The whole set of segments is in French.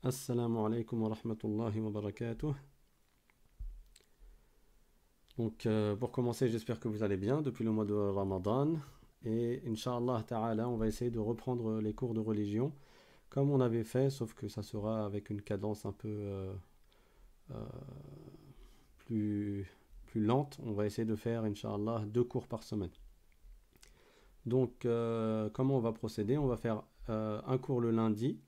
Assalamu alaikum wa rahmatullahi wa barakatuh. Donc, pour commencer, j'espère que vous allez bien depuis le mois de Ramadan. Et Inch'Allah Ta'ala, on va essayer de reprendre les cours de religion comme on avait fait, sauf que ça sera avec une cadence un peu euh, plus lente. On va essayer de faire, Inch'Allah, 2 cours par semaine. Donc, comment on va procéder? On va faire un cours le lundi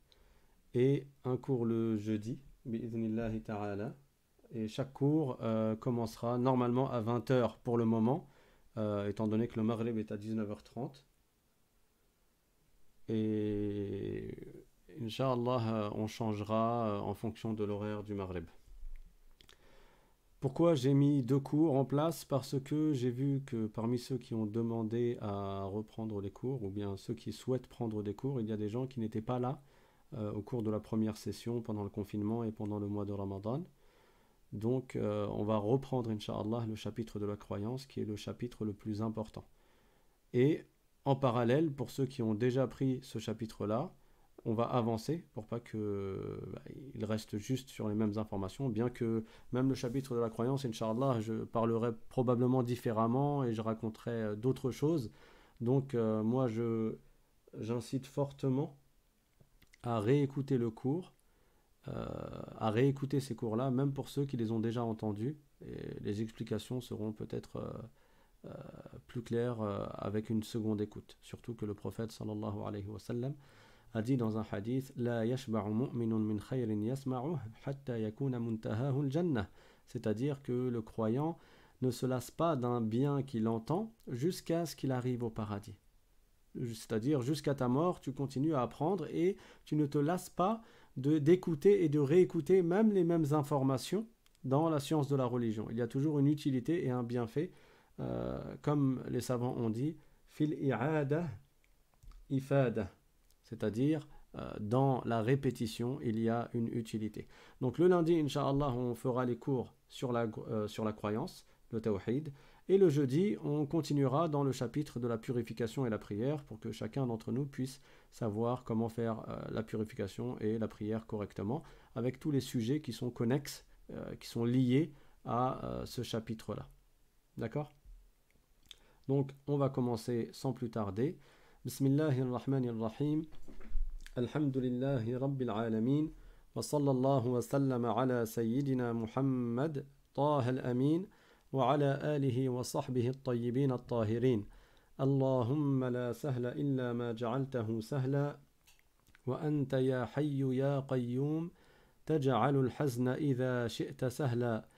et un cours le jeudi, bi'idhnillahi ta'ala. Et chaque cours commencera normalement à 20 heures pour le moment, étant donné que le Maghreb est à 19h30. Et Inch'Allah, on changera en fonction de l'horaire du Maghreb. Pourquoi j'ai mis 2 cours en place? Parce que j'ai vu que parmi ceux qui ont demandé à reprendre les cours, ou bien ceux qui souhaitent prendre des cours, il y a des gens qui n'étaient pas là au cours de la première session pendant le confinement et pendant le mois de Ramadan. Donc, on va reprendre, Inch'Allah, le chapitre de la croyance, qui est le chapitre le plus important. Et en parallèle, pour ceux qui ont déjà pris ce chapitre-là, on va avancer pour pas qu'il reste juste sur les mêmes informations, bien que même le chapitre de la croyance, Inch'Allah, je parlerai probablement différemment et je raconterai d'autres choses. Donc, moi, j'incite fortement à réécouter le cours, à réécouter ces cours-là, même pour ceux qui les ont déjà entendus. Et les explications seront peut-être plus claires avec une seconde écoute. Surtout que le prophète sallallahu alayhi wa sallam a dit dans un hadith La yashba'u mu'minun min khayrin yasma'uh hatta yakuna muntahahu al-jannah. C'est-à-dire que le croyant ne se lasse pas d'un bien qu'il entend jusqu'à ce qu'il arrive au paradis. C'est-à-dire jusqu'à ta mort, tu continues à apprendre et tu ne te lasses pas d'écouter et de réécouter même les mêmes informations dans la science de la religion. Il y a toujours une utilité et un bienfait, comme les savants ont dit, fil i'ada ifada, c'est-à-dire dans la répétition, il y a une utilité. Donc le lundi, Inch'Allah, on fera les cours sur la croyance, le tawhid, et le jeudi, on continuera dans le chapitre de la purification et la prière pour que chacun d'entre nous puisse savoir comment faire la purification et la prière correctement avec tous les sujets qui sont connexes, qui sont liés à ce chapitre-là. D'accord? Donc, on va commencer sans plus tarder. Bismillahirrahmanirrahim. Alhamdulillahi Rabbil Alamin. Wa sallallahu wa sallam ala Sayyidina Muhammad Taha al-Amin. وعلى آله وصحبه الطيبين الطاهرين اللهم لا سهل إلا ما جعلته سهلا وأنت يا حي يا قيوم تجعل الحزن إذا شئت سهلا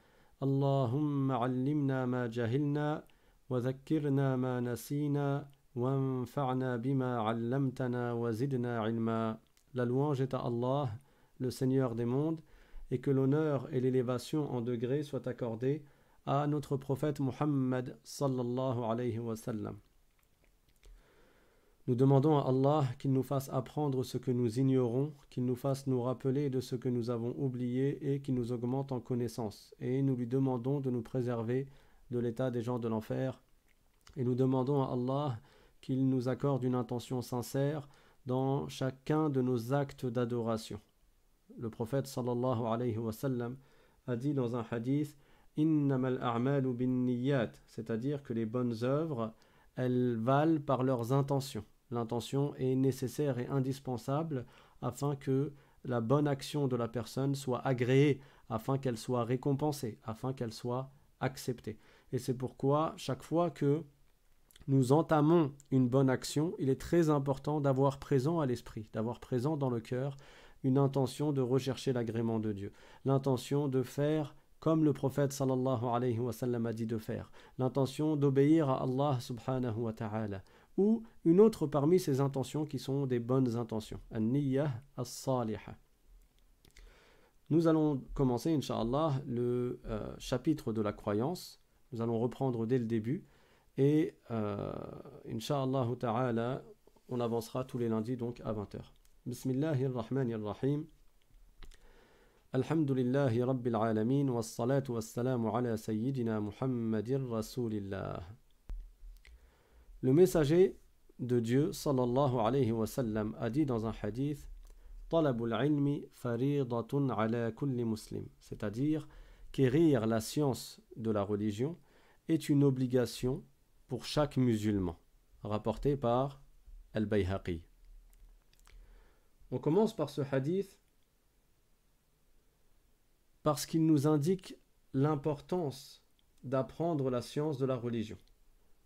اللهم علمنا ما جهلنا وذكرنا ما نسينا وانفعنا بما علمتنا وزدنا علما. La louange est à Allah, le Seigneur des mondes, et que l'honneur et l'élévation en degrés soient accordés à notre prophète Muhammad sallallahu alayhi wa sallam. Nous demandons à Allah qu'il nous fasse apprendre ce que nous ignorons, qu'il nous fasse nous rappeler de ce que nous avons oublié et qu'il nous augmente en connaissance. Et nous lui demandons de nous préserver de l'état des gens de l'enfer. Et nous demandons à Allah qu'il nous accorde une intention sincère dans chacun de nos actes d'adoration. Le prophète sallallahu alayhi wa sallam a dit dans un hadith Innamal a'malu bin niyyat, c'est-à-dire que les bonnes œuvres, elles valent par leurs intentions. L'intention est nécessaire et indispensable afin que la bonne action de la personne soit agréée, afin qu'elle soit récompensée, afin qu'elle soit acceptée. Et c'est pourquoi, chaque fois que nous entamons une bonne action, il est très important d'avoir présent à l'esprit, d'avoir présent dans le cœur une intention de rechercher l'agrément de Dieu, l'intention de faire comme le prophète sallallahu alayhi wa sallam a dit de faire, l'intention d'obéir à Allah subhanahu wa ta'ala, ou une autre parmi ces intentions qui sont des bonnes intentions, an-niyyah as-salihah. Nous allons commencer, Inch'Allah, le chapitre de la croyance. Nous allons reprendre dès le début, et Inch'Allah ta'ala, on avancera tous les lundis donc à 20h. Bismillahirrahmanirrahim. Alhamdulillahi Rabbil Alamin wa salatu wa salamu ala Sayyidina Muhammadir Rasulillah. Le messager de Dieu sallallahu alayhi wa sallam a dit dans un hadith talabul ilmi faridatun ala kulli muslim. C'est-à-dire qu'acquérir la science de la religion est une obligation pour chaque musulman. Rapporté par Al-Bayhaqi. On commence par ce hadith parce qu'il nous indique l'importance d'apprendre la science de la religion.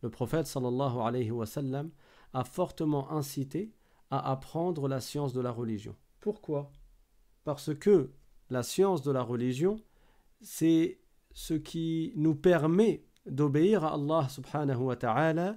Le prophète sallallahu alayhi wa sallam a fortement incité à apprendre la science de la religion. Pourquoi? Parce que la science de la religion, c'est ce qui nous permet d'obéir à Allah subhanahu wa ta'ala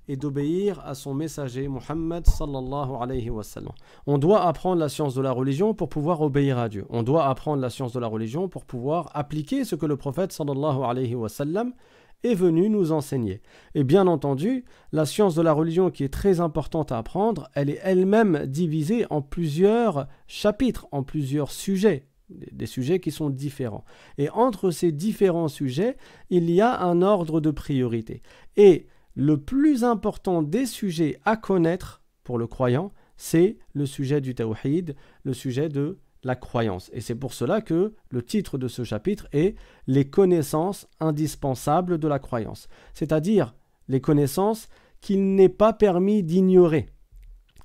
et d'obéir à son messager Muhammad sallallahu alayhi wa sallam. On doit apprendre la science de la religion pour pouvoir obéir à Dieu. On doit apprendre la science de la religion pour pouvoir appliquer ce que le prophète sallallahu alayhi wa sallam est venu nous enseigner. Et bien entendu, la science de la religion qui est très importante à apprendre, elle est elle-même divisée en plusieurs chapitres, en plusieurs sujets, des sujets qui sont différents. Et entre ces différents sujets, il y a un ordre de priorité. Et le plus important des sujets à connaître pour le croyant, c'est le sujet du tawhid, le sujet de la croyance. Et c'est pour cela que le titre de ce chapitre est « Les connaissances indispensables de la croyance », c'est-à-dire les connaissances qu'il n'est pas permis d'ignorer.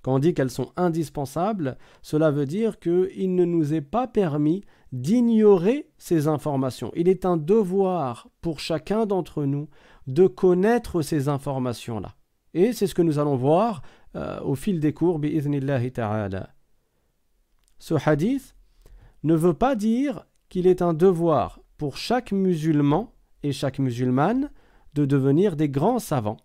Quand on dit qu'elles sont indispensables, cela veut dire qu'il ne nous est pas permis d'ignorer ces informations. Il est un devoir pour chacun d'entre nous de connaître ces informations-là. Et c'est ce que nous allons voir au fil des cours, bi'idhnillahi ta'ala. Ce hadith ne veut pas dire qu'il est un devoir pour chaque musulman et chaque musulmane de devenir des grands savants.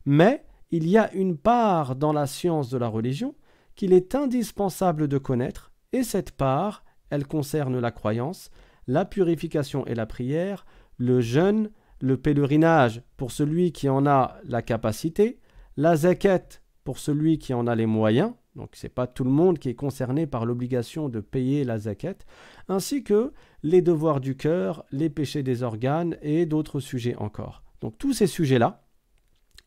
Mais il y a une part dans la science de la religion qu'il est indispensable de connaître, et cette part, elle concerne la croyance, la purification et la prière, le jeûne, le pèlerinage pour celui qui en a la capacité, la zakat pour celui qui en a les moyens, donc ce n'est pas tout le monde qui est concerné par l'obligation de payer la zakat, ainsi que les devoirs du cœur, les péchés des organes et d'autres sujets encore. Donc tous ces sujets-là,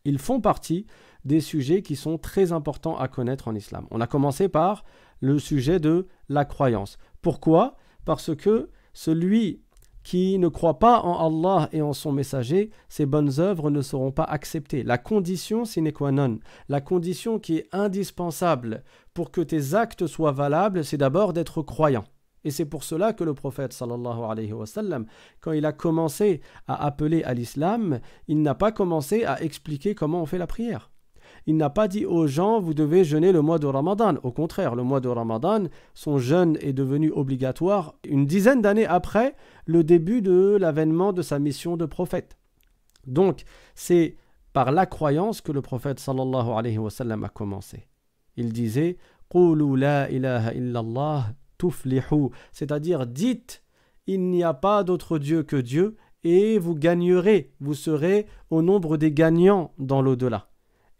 ils font partie des sujets qui sont très importants à connaître en islam. On a commencé par le sujet de la croyance. Pourquoi? Parce que celui qui ne croit pas en Allah et en son messager, ses bonnes œuvres ne seront pas acceptées. La condition sine qua non, la condition qui est indispensable pour que tes actes soient valables, c'est d'abord d'être croyant. Et c'est pour cela que le prophète sallallahu alayhi wa sallam, quand il a commencé à appeler à l'islam, il n'a pas commencé à expliquer comment on fait la prière. Il n'a pas dit aux gens, vous devez jeûner le mois de Ramadan. Au contraire, le mois de Ramadan, son jeûne est devenu obligatoire une dizaine d'années après le début de l'avènement de sa mission de prophète. Donc, c'est par la croyance que le prophète sallallahu alayhi wa sallam a commencé. Il disait, « Qulu la ilaha illallah tuflihu » c'est-à-dire, dites, il n'y a pas d'autre Dieu que Dieu, et vous gagnerez, vous serez au nombre des gagnants dans l'au-delà.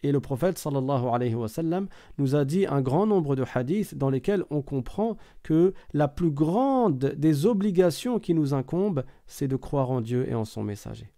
Et le prophète sallallahu alayhi wa sallam nous a dit un grand nombre de hadiths dans lesquels on comprend que la plus grande des obligations qui nous incombent, c'est de croire en Dieu et en son messager.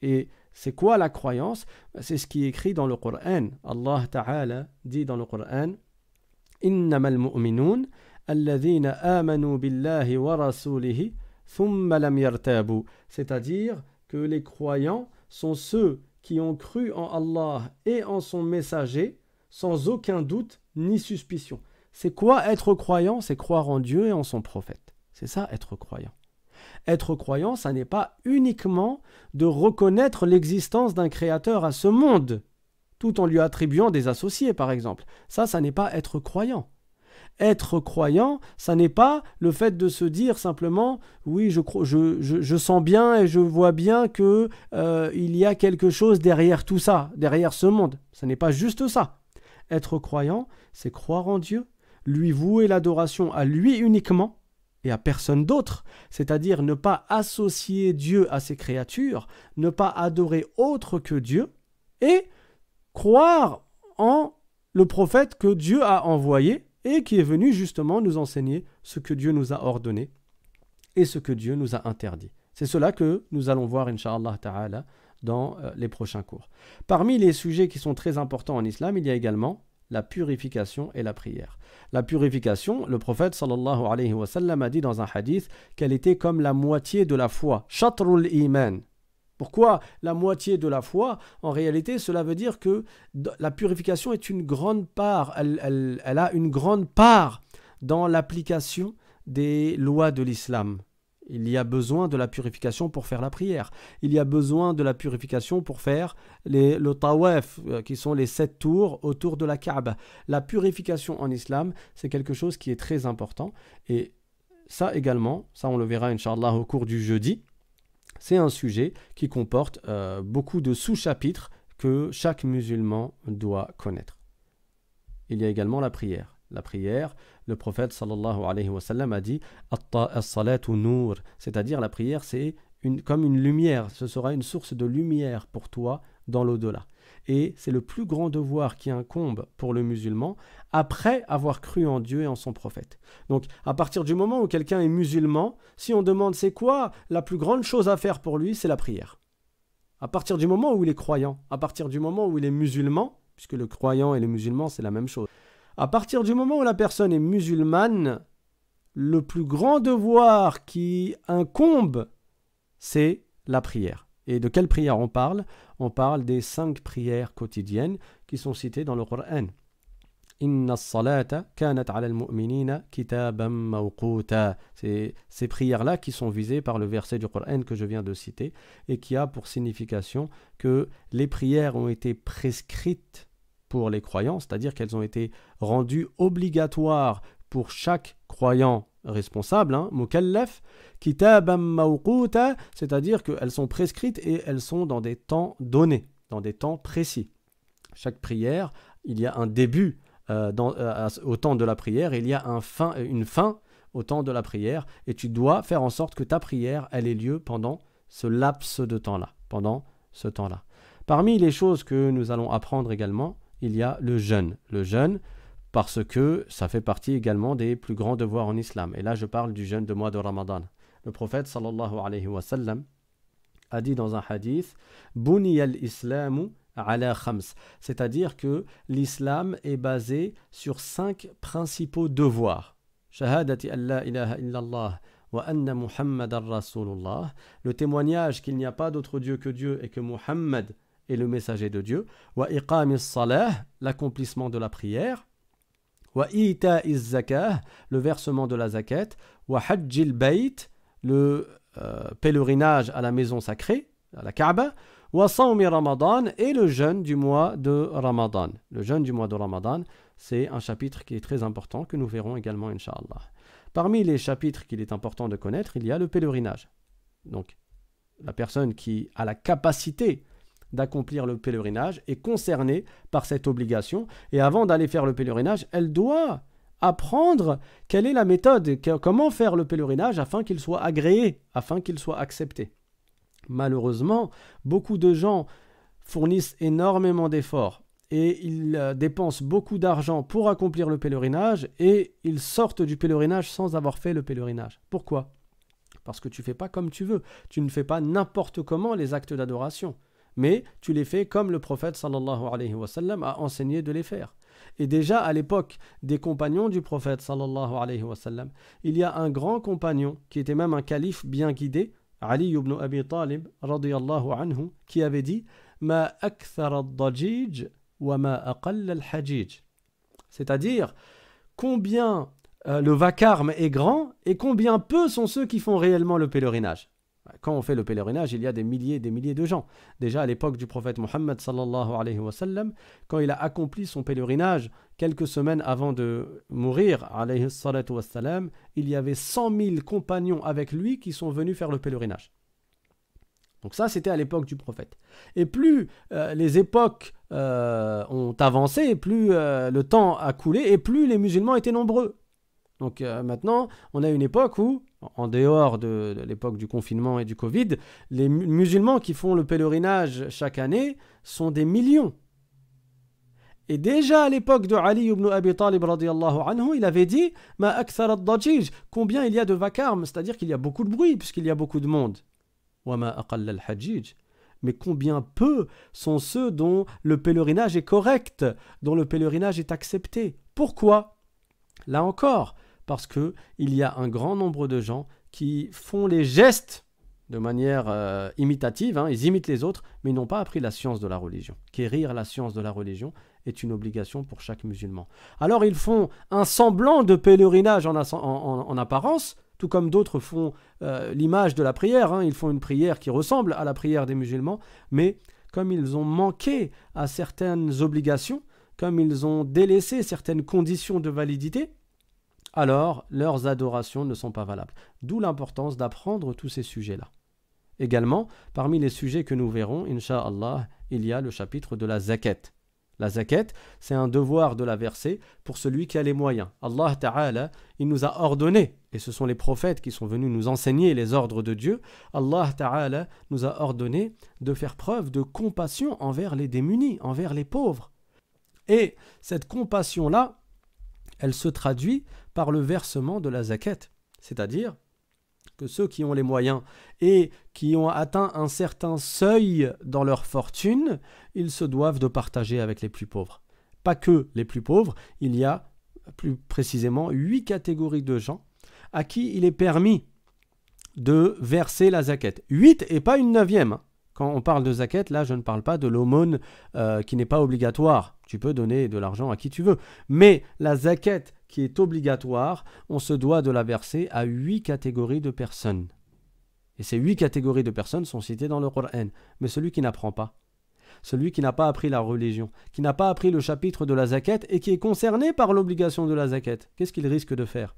Et c'est quoi la croyance? C'est ce qui est écrit dans le Coran. Allah Ta'ala dit dans le Coran, « Innamal mu'minun alladhina amanu billahi wa rasulihi thumma lam yartabu » c'est-à-dire que les croyants sont ceux qui ont cru en Allah et en son messager sans aucun doute ni suspicion. C'est quoi être croyant? C'est croire en Dieu et en son prophète. C'est ça être croyant. Être croyant, ça n'est pas uniquement de reconnaître l'existence d'un créateur à ce monde, tout en lui attribuant des associés par exemple. Ça n'est pas être croyant. Être croyant, ça n'est pas le fait de se dire simplement « oui, je sens bien et je vois bien qu'il y a quelque chose derrière tout ça, derrière ce monde ». Ce n'est pas juste ça. Être croyant, c'est croire en Dieu, lui vouer l'adoration à lui uniquement et à personne d'autre, c'est-à-dire ne pas associer Dieu à ses créatures, ne pas adorer autre que Dieu et croire en le prophète que Dieu a envoyé et qui est venu justement nous enseigner ce que Dieu nous a ordonné et ce que Dieu nous a interdit. C'est cela que nous allons voir, Inch'Allah Ta'ala, dans les prochains cours. Parmi les sujets qui sont très importants en islam, il y a également la purification et la prière. La purification, le prophète sallallahu alayhi wa sallam a dit dans un hadith qu'elle était comme la moitié de la foi. Shatrul iman. Pourquoi la moitié de la foi? En réalité, cela veut dire que la purification est une grande part, elle a une grande part dans l'application des lois de l'islam. Il y a besoin de la purification pour faire la prière. Il y a besoin de la purification pour faire le tawaf, qui sont les 7 tours autour de la Kaaba. La purification en islam, c'est quelque chose qui est très important. Et ça également, ça on le verra Inch'Allah au cours du jeudi, c'est un sujet qui comporte beaucoup de sous-chapitres que chaque musulman doit connaître. Il y a également la prière. La prière, le prophète sallallahu alayhi wa sallam a dit as-salatu nur, c'est-à-dire la prière c'est comme une lumière, ce sera une source de lumière pour toi dans l'au-delà. Et c'est le plus grand devoir qui incombe pour le musulman après avoir cru en Dieu et en son prophète. Donc à partir du moment où quelqu'un est musulman, si on demande c'est quoi la plus grande chose à faire pour lui, c'est la prière. À partir du moment où il est croyant, à partir du moment où il est musulman, puisque le croyant et le musulman c'est la même chose, à partir du moment où la personne est musulmane, le plus grand devoir qui incombe, c'est la prière. Et de quelle prière on parle? On parle des 5 prières quotidiennes qui sont citées dans le Coran. Inna as-salata kanat 'ala al-mu'minina kitaban mawquta. C'est ces prières-là qui sont visées par le verset du Coran que je viens de citer et qui a pour signification que les prières ont été prescrites pour les croyants, c'est-à-dire qu'elles ont été rendues obligatoires pour chaque croyant responsable, mukallaf, kitaban mawquta, c'est-à-dire qu'elles sont prescrites et elles sont dans des temps donnés, dans des temps précis. Chaque prière, il y a un début au temps de la prière, et il y a une fin au temps de la prière, et tu dois faire en sorte que ta prière, elle ait lieu pendant ce laps de temps-là, pendant ce temps-là. Parmi les choses que nous allons apprendre également, il y a le jeûne. Le jeûne, parce que ça fait partie également des plus grands devoirs en islam. Et là, je parle du jeûne de mois de Ramadan. Le prophète, sallallahu alayhi wa sallam, a dit dans un hadith « Buniya al-islamu ala khams », c'est-à-dire que l'islam est basé sur 5 principaux devoirs. « Shahadati an la ilaha illallah wa anna Muhammadan Rasulullah », le témoignage qu'il n'y a pas d'autre Dieu que Dieu et que Muhammad est le messager de Dieu, wa iqamis salah, l'accomplissement de la prière, wa ita'iz zakah, le versement de la zakat, wa hajjil bayt, le pèlerinage à la maison sacrée, à la Kaaba, wa sawmi ramadan, et le jeûne du mois de Ramadan. Le jeûne du mois de Ramadan, c'est un chapitre qui est très important que nous verrons également Inch'Allah. Parmi les chapitres qu'il est important de connaître, il y a le pèlerinage. Donc, la personne qui a la capacité d'accomplir le pèlerinage est concernée par cette obligation, et avant d'aller faire le pèlerinage, elle doit apprendre quelle est la méthode, comment faire le pèlerinage afin qu'il soit agréé, afin qu'il soit accepté. Malheureusement, beaucoup de gens fournissent énormément d'efforts et ils dépensent beaucoup d'argent pour accomplir le pèlerinage, et ils sortent du pèlerinage sans avoir fait le pèlerinage. Pourquoi? Parce que tu ne fais pas comme tu veux, tu ne fais pas n'importe comment les actes d'adoration, mais tu les fais comme le prophète sallallahu alayhi wa sallam a enseigné de les faire. Et déjà à l'époque des compagnons du prophète sallallahu alayhi wa sallam, il y a un grand compagnon qui était même un calife bien guidé, Ali ibn Abi Talib radiyallahu anhu, qui avait dit ma akthar ad-dajij wa ma aqall al-hajij, c'est-à-dire combien le vacarme est grand et combien peu sont ceux qui font réellement le pèlerinage. Quand on fait le pèlerinage, il y a des milliers et des milliers de gens. Déjà à l'époque du prophète Mohammed sallallahu alayhi wa sallam, quand il a accompli son pèlerinage quelques semaines avant de mourir, alayhi salatu wassalam, il y avait 100 000 compagnons avec lui qui sont venus faire le pèlerinage. Donc ça, c'était à l'époque du prophète. Et plus les époques ont avancé, plus le temps a coulé, et plus les musulmans étaient nombreux. Donc maintenant, on a une époque où, en dehors de l'époque du confinement et du Covid, les musulmans qui font le pèlerinage chaque année sont des millions. Et déjà à l'époque de Ali ibn Abi Talib radiyallahu anhu, il avait dit « Ma akthar ad-dajij » combien il y a de vacarme, c'est-à-dire qu'il y a beaucoup de bruit puisqu'il y a beaucoup de monde. « Wa ma aqall al-hajij » mais combien peu sont ceux dont le pèlerinage est correct, dont le pèlerinage est accepté. Pourquoi? Là encore, parce qu'il y a un grand nombre de gens qui font les gestes de manière imitative, hein, ils imitent les autres, mais ils n'ont pas appris la science de la religion. Quérir la science de la religion est une obligation pour chaque musulman. Alors ils font un semblant de pèlerinage en apparence, tout comme d'autres font l'image de la prière, hein, ils font une prière qui ressemble à la prière des musulmans, mais comme ils ont manqué à certaines obligations, comme ils ont délaissé certaines conditions de validité, alors leurs adorations ne sont pas valables. D'où l'importance d'apprendre tous ces sujets-là. Également, parmi les sujets que nous verrons, Inch'Allah, il y a le chapitre de la zakat. La zakat, c'est un devoir de la verser pour celui qui a les moyens. Allah Ta'ala, il nous a ordonné, et ce sont les prophètes qui sont venus nous enseigner les ordres de Dieu, Allah Ta'ala nous a ordonné de faire preuve de compassion envers les démunis, envers les pauvres. Et cette compassion-là, elle se traduit par le versement de la zakat, c'est-à-dire que ceux qui ont les moyens et qui ont atteint un certain seuil dans leur fortune, ils se doivent de partager avec les plus pauvres. Pas que les plus pauvres, il y a plus précisément 8 catégories de gens à qui il est permis de verser la zakat. 8 et pas une 9e. Quand on parle de zakat, là je ne parle pas de l'aumône qui n'est pas obligatoire. Tu peux donner de l'argent à qui tu veux. Mais la zakat qui est obligatoire, on se doit de la verser à 8 catégories de personnes. Et ces 8 catégories de personnes sont citées dans le Coran. Mais celui qui n'apprend pas, celui qui n'a pas appris la religion, qui n'a pas appris le chapitre de la zakat et qui est concerné par l'obligation de la zakat, qu'est-ce qu'il risque de faire?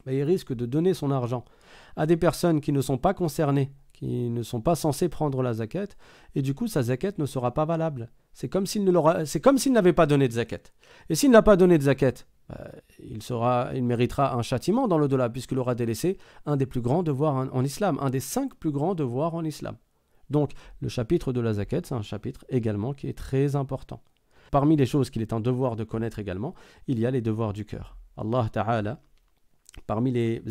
Il risque de donner son argent à des personnes qui ne sont pas concernées, qui ne sont pas censées prendre la zakat, et du coup sa zakat ne sera pas valable. C'est comme s'il n'avait pas donné de zakat. Et s'il n'a pas donné de zakat, il méritera un châtiment dans l'au-delà, puisqu'il aura délaissé un des plus grands devoirs en islam, un des 5 plus grands devoirs en islam. Donc le chapitre de la zakat, c'est un chapitre également qui est très important. Parmi les choses qu'il est un devoir de connaître également, il y a les devoirs du cœur. Allah Ta'ala, parmi les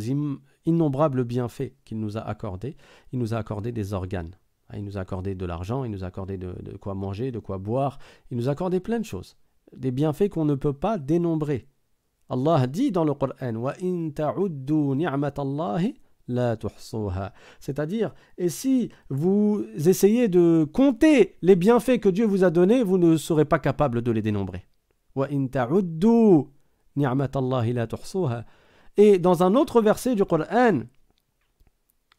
innombrables bienfaits qu'il nous a accordés, il nous a accordé des organes. Il nous a accordé de l'argent, il nous a accordé de quoi manger, de quoi boire, il nous a accordé plein de choses. Des bienfaits qu'on ne peut pas dénombrer. Allah dit dans le Coran, وَإِن تَعُدُّوا نِعْمَةَ اللَّهِ لَا تُحْصُوهَا. C'est-à-dire, et si vous essayez de compter les bienfaits que Dieu vous a donnés, vous ne serez pas capable de les dénombrer. وَإِن تَعُدُّوا نِعْمَةَ اللَّهِ لَا تُحْصُوهَا. Et dans un autre verset du Coran,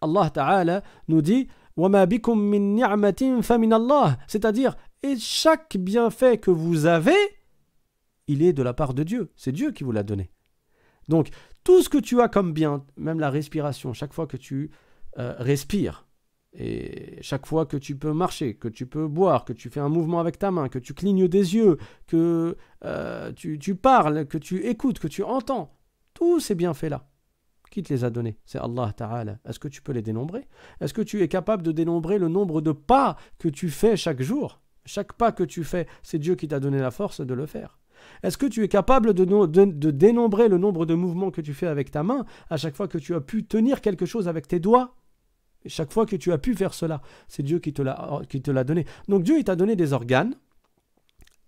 Allah Ta'ala nous dit وَمَا بِكُم مِّن نِعْمَةٍ فَمِنَ اللَّهِ. C'est-à-dire, et chaque bienfait que vous avez, il est de la part de Dieu. C'est Dieu qui vous l'a donné. Donc, tout ce que tu as comme bien, même la respiration, chaque fois que tu respires, et chaque fois que tu peux marcher, que tu peux boire, que tu fais un mouvement avec ta main, que tu clignes des yeux, que tu parles, que tu écoutes, que tu entends, tous ces bienfaits-là, qui te les a donnés? C'est Allah Ta'ala. Est-ce que tu peux les dénombrer? Est-ce que tu es capable de dénombrer le nombre de pas que tu fais chaque jour? Chaque pas que tu fais, c'est Dieu qui t'a donné la force de le faire. Est-ce que tu es capable de dénombrer le nombre de mouvements que tu fais avec ta main à chaque fois que tu as pu tenir quelque chose avec tes doigts? Et chaque fois que tu as pu faire cela, c'est Dieu qui te l'a donné. Donc Dieu, il t'a donné des organes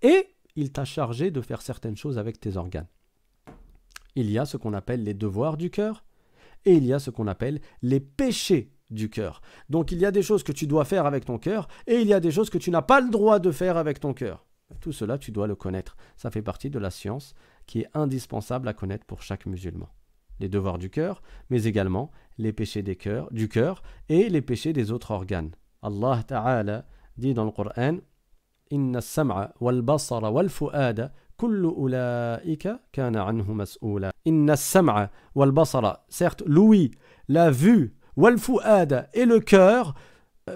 et il t'a chargé de faire certaines choses avec tes organes. Il y a ce qu'on appelle les devoirs du cœur et il y a ce qu'on appelle les péchés du cœur. Donc il y a des choses que tu dois faire avec ton cœur et il y a des choses que tu n'as pas le droit de faire avec ton cœur. Tout cela, tu dois le connaître. Ça fait partie de la science qui est indispensable à connaître pour chaque musulman. Les devoirs du cœur, mais également les péchés du cœur et les péchés des autres organes. Allah Ta'ala dit dans le Coran Inna as-sam'a wal basara wal fu'ada kullu ulaika kana anhu mas'oula. Inna as-sam'a wal basara, certes l'ouïe, la vue, wal fu'ada et le cœur,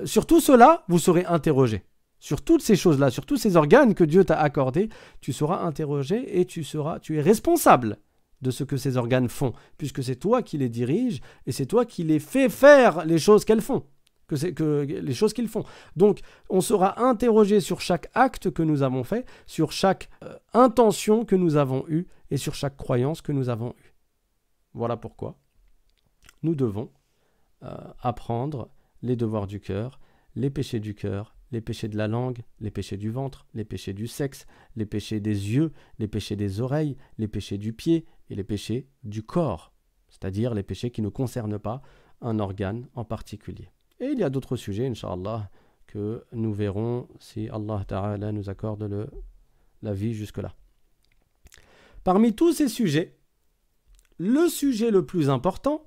sur tout cela, vous serez interrogé. Sur toutes ces choses-là, sur tous ces organes que Dieu t'a accordés, tu seras interrogé et tu es responsable de ce que ces organes font, puisque c'est toi qui les diriges et c'est toi qui les fais faire les choses qu'elles font, les choses qu'ils font. Donc, on sera interrogé sur chaque acte que nous avons fait, sur chaque intention que nous avons eue et sur chaque croyance que nous avons eue. Voilà pourquoi nous devons apprendre les devoirs du cœur les péchés du cœur, les péchés de la langue, les péchés du ventre, les péchés du sexe, les péchés des yeux, les péchés des oreilles, les péchés du pied et les péchés du corps, c'est-à-dire les péchés qui ne concernent pas un organe en particulier. Et il y a d'autres sujets, Inch'Allah, que nous verrons si Allah Ta'ala nous accorde la vie jusque-là. Parmi tous ces sujets, le sujet le plus important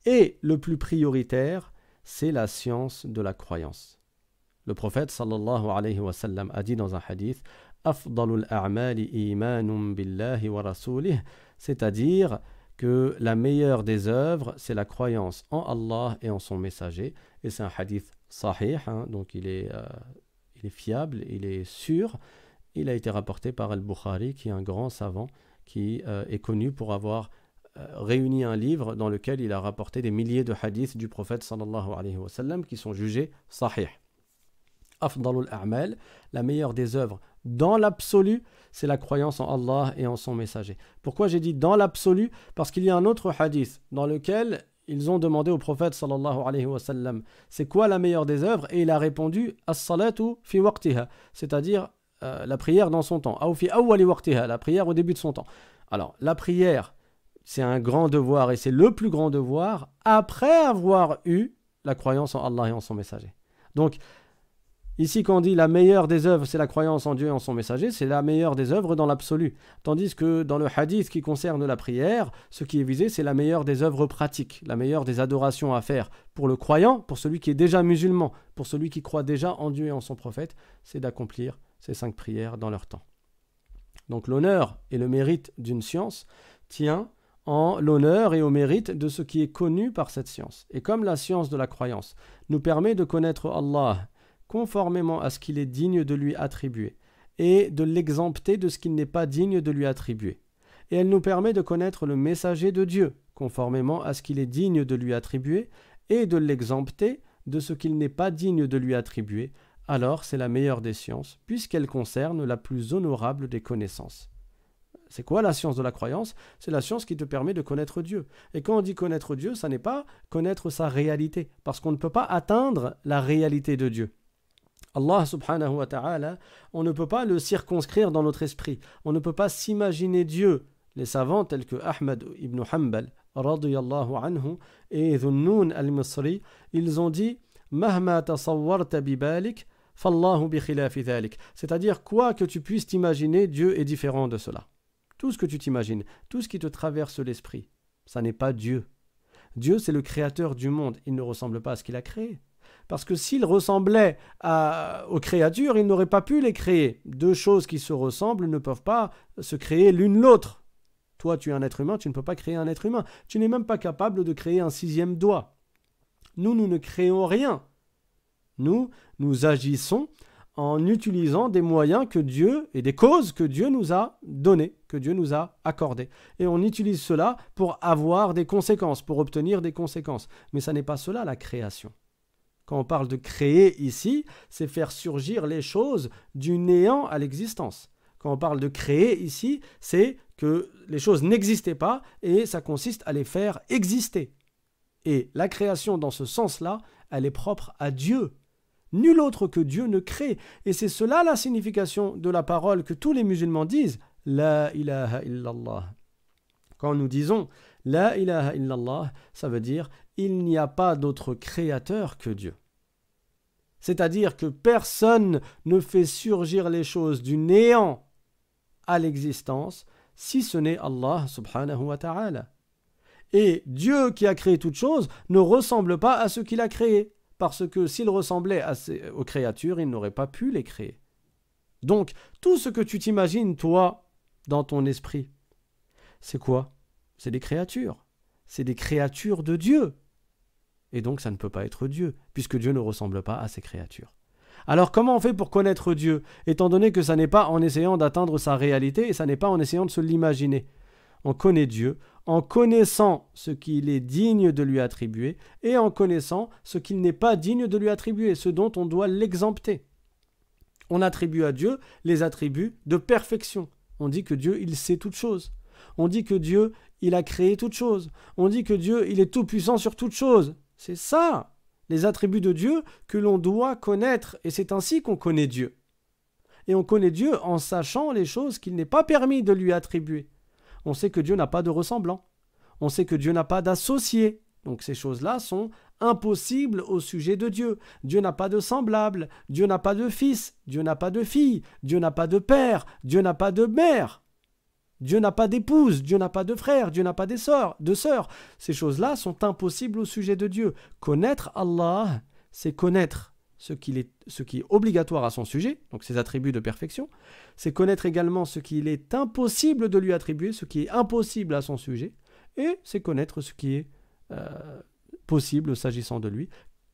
et le plus prioritaire, c'est la science de la croyance. Le prophète sallallahu alayhi wa sallam a dit dans un hadith « Afdalul a'mali imanum billahi wa rasulih » c'est-à-dire que la meilleure des œuvres, c'est la croyance en Allah et en son messager. Et c'est un hadith sahih, donc il est fiable, il est sûr. Il a été rapporté par Al-Bukhari, qui est un grand savant, qui est connu pour avoir réuni un livre dans lequel il a rapporté des milliers de hadiths du prophète sallallahu alayhi wa sallam qui sont jugés sahih. Afdalul a'mal, la meilleure des œuvres dans l'absolu, c'est la croyance en Allah et en son messager. Pourquoi j'ai dit dans l'absolu? Parce qu'il y a un autre hadith dans lequel ils ont demandé au prophète sallallahu alayhi wa sallam c'est quoi la meilleure des œuvres, et il a répondu as-salatu fi waqtiha, c'est-à-dire la prière dans son temps, ou fi awwali waqtiha, la prière au début de son temps. Alors la prière, c'est un grand devoir et c'est le plus grand devoir après avoir eu la croyance en Allah et en son messager. Donc ici, quand on dit la meilleure des œuvres, c'est la croyance en Dieu et en son messager, c'est la meilleure des œuvres dans l'absolu. Tandis que dans le hadith qui concerne la prière, ce qui est visé, c'est la meilleure des œuvres pratiques, la meilleure des adorations à faire pour le croyant, pour celui qui est déjà musulman, pour celui qui croit déjà en Dieu et en son prophète, c'est d'accomplir ces 5 prières dans leur temps. Donc l'honneur et le mérite d'une science tient en l'honneur et au mérite de ce qui est connu par cette science. Et comme la science de la croyance nous permet de connaître Allah conformément à ce qu'il est digne de lui attribuer, et de l'exempter de ce qu'il n'est pas digne de lui attribuer. Et elle nous permet de connaître le messager de Dieu, conformément à ce qu'il est digne de lui attribuer, et de l'exempter de ce qu'il n'est pas digne de lui attribuer. Alors c'est la meilleure des sciences, puisqu'elle concerne la plus honorable des connaissances. C'est quoi la science de la croyance? C'est la science qui te permet de connaître Dieu. Et quand on dit connaître Dieu, ça n'est pas connaître sa réalité, parce qu'on ne peut pas atteindre la réalité de Dieu. Allah subhanahu wa ta'ala, on ne peut pas le circonscrire dans notre esprit. On ne peut pas s'imaginer Dieu. Les savants tels que Ahmad ibn Hanbal radiyallahu anhu et Dhunnun al-Misri, ils ont dit Mahma tasawwarta bibalik, fallahu bi khilafi dhalik. C'est-à-dire quoi que tu puisses t'imaginer, Dieu est différent de cela. Tout ce que tu t'imagines, tout ce qui te traverse l'esprit, ça n'est pas Dieu. Dieu, c'est le créateur du monde. Il ne ressemble pas à ce qu'il a créé. Parce que s'il ressemblait aux créatures, il n'aurait pas pu les créer. 2 choses qui se ressemblent ne peuvent pas se créer l'une l'autre. Toi, tu es un être humain, tu ne peux pas créer un être humain. Tu n'es même pas capable de créer un 6e doigt. Nous ne créons rien. Nous agissons en utilisant des moyens que Dieu et des causes que Dieu nous a données, que Dieu nous a accordées. Et on utilise cela pour avoir des conséquences, pour obtenir des conséquences. Mais ça n'est pas cela la création. Quand on parle de créer ici, c'est faire surgir les choses du néant à l'existence. Quand on parle de créer ici, c'est que les choses n'existaient pas et ça consiste à les faire exister. Et la création dans ce sens-là, elle est propre à Dieu. Nul autre que Dieu ne crée. Et c'est cela la signification de la parole que tous les musulmans disent « La ilaha illallah ». Quand nous disons « La ilaha illallah », ça veut dire « Il n'y a pas d'autre créateur que Dieu ». C'est-à-dire que personne ne fait surgir les choses du néant à l'existence si ce n'est Allah subhanahu wa ta'ala. Et Dieu qui a créé toutes choses ne ressemble pas à ce qu'il a créé. Parce que s'il ressemblait aux créatures, il n'aurait pas pu les créer. Donc, tout ce que tu t'imagines, toi, dans ton esprit, c'est quoi? C'est des créatures. C'est des créatures de Dieu. Et donc, ça ne peut pas être Dieu, puisque Dieu ne ressemble pas à ces créatures. Alors, comment on fait pour connaître Dieu, étant donné que ça n'est pas en essayant d'atteindre sa réalité, et ça n'est pas en essayant de se l'imaginer? On connaît Dieu en connaissant ce qu'il est digne de lui attribuer et en connaissant ce qu'il n'est pas digne de lui attribuer, ce dont on doit l'exempter. On attribue à Dieu les attributs de perfection. On dit que Dieu, il sait toutes choses. On dit que Dieu, il a créé toutes choses. On dit que Dieu, il est tout puissant sur toutes choses. C'est ça. les attributs de Dieu que l'on doit connaître, et c'est ainsi qu'on connaît Dieu. Et on connaît Dieu en sachant les choses qu'il n'est pas permis de lui attribuer. On sait que Dieu n'a pas de ressemblant. On sait que Dieu n'a pas d'associé. Donc ces choses-là sont impossibles au sujet de Dieu. Dieu n'a pas de semblable. Dieu n'a pas de fils. Dieu n'a pas de fille. Dieu n'a pas de père. Dieu n'a pas de mère. Dieu n'a pas d'épouse. Dieu n'a pas de frère. Dieu n'a pas de sœurs. Ces choses-là sont impossibles au sujet de Dieu. Connaître Allah, c'est connaître ce qui est obligatoire à son sujet, donc ses attributs de perfection. C'est connaître également ce qu'il est impossible de lui attribuer, ce qui est impossible à son sujet. Et c'est connaître ce qui est possible s'agissant de lui,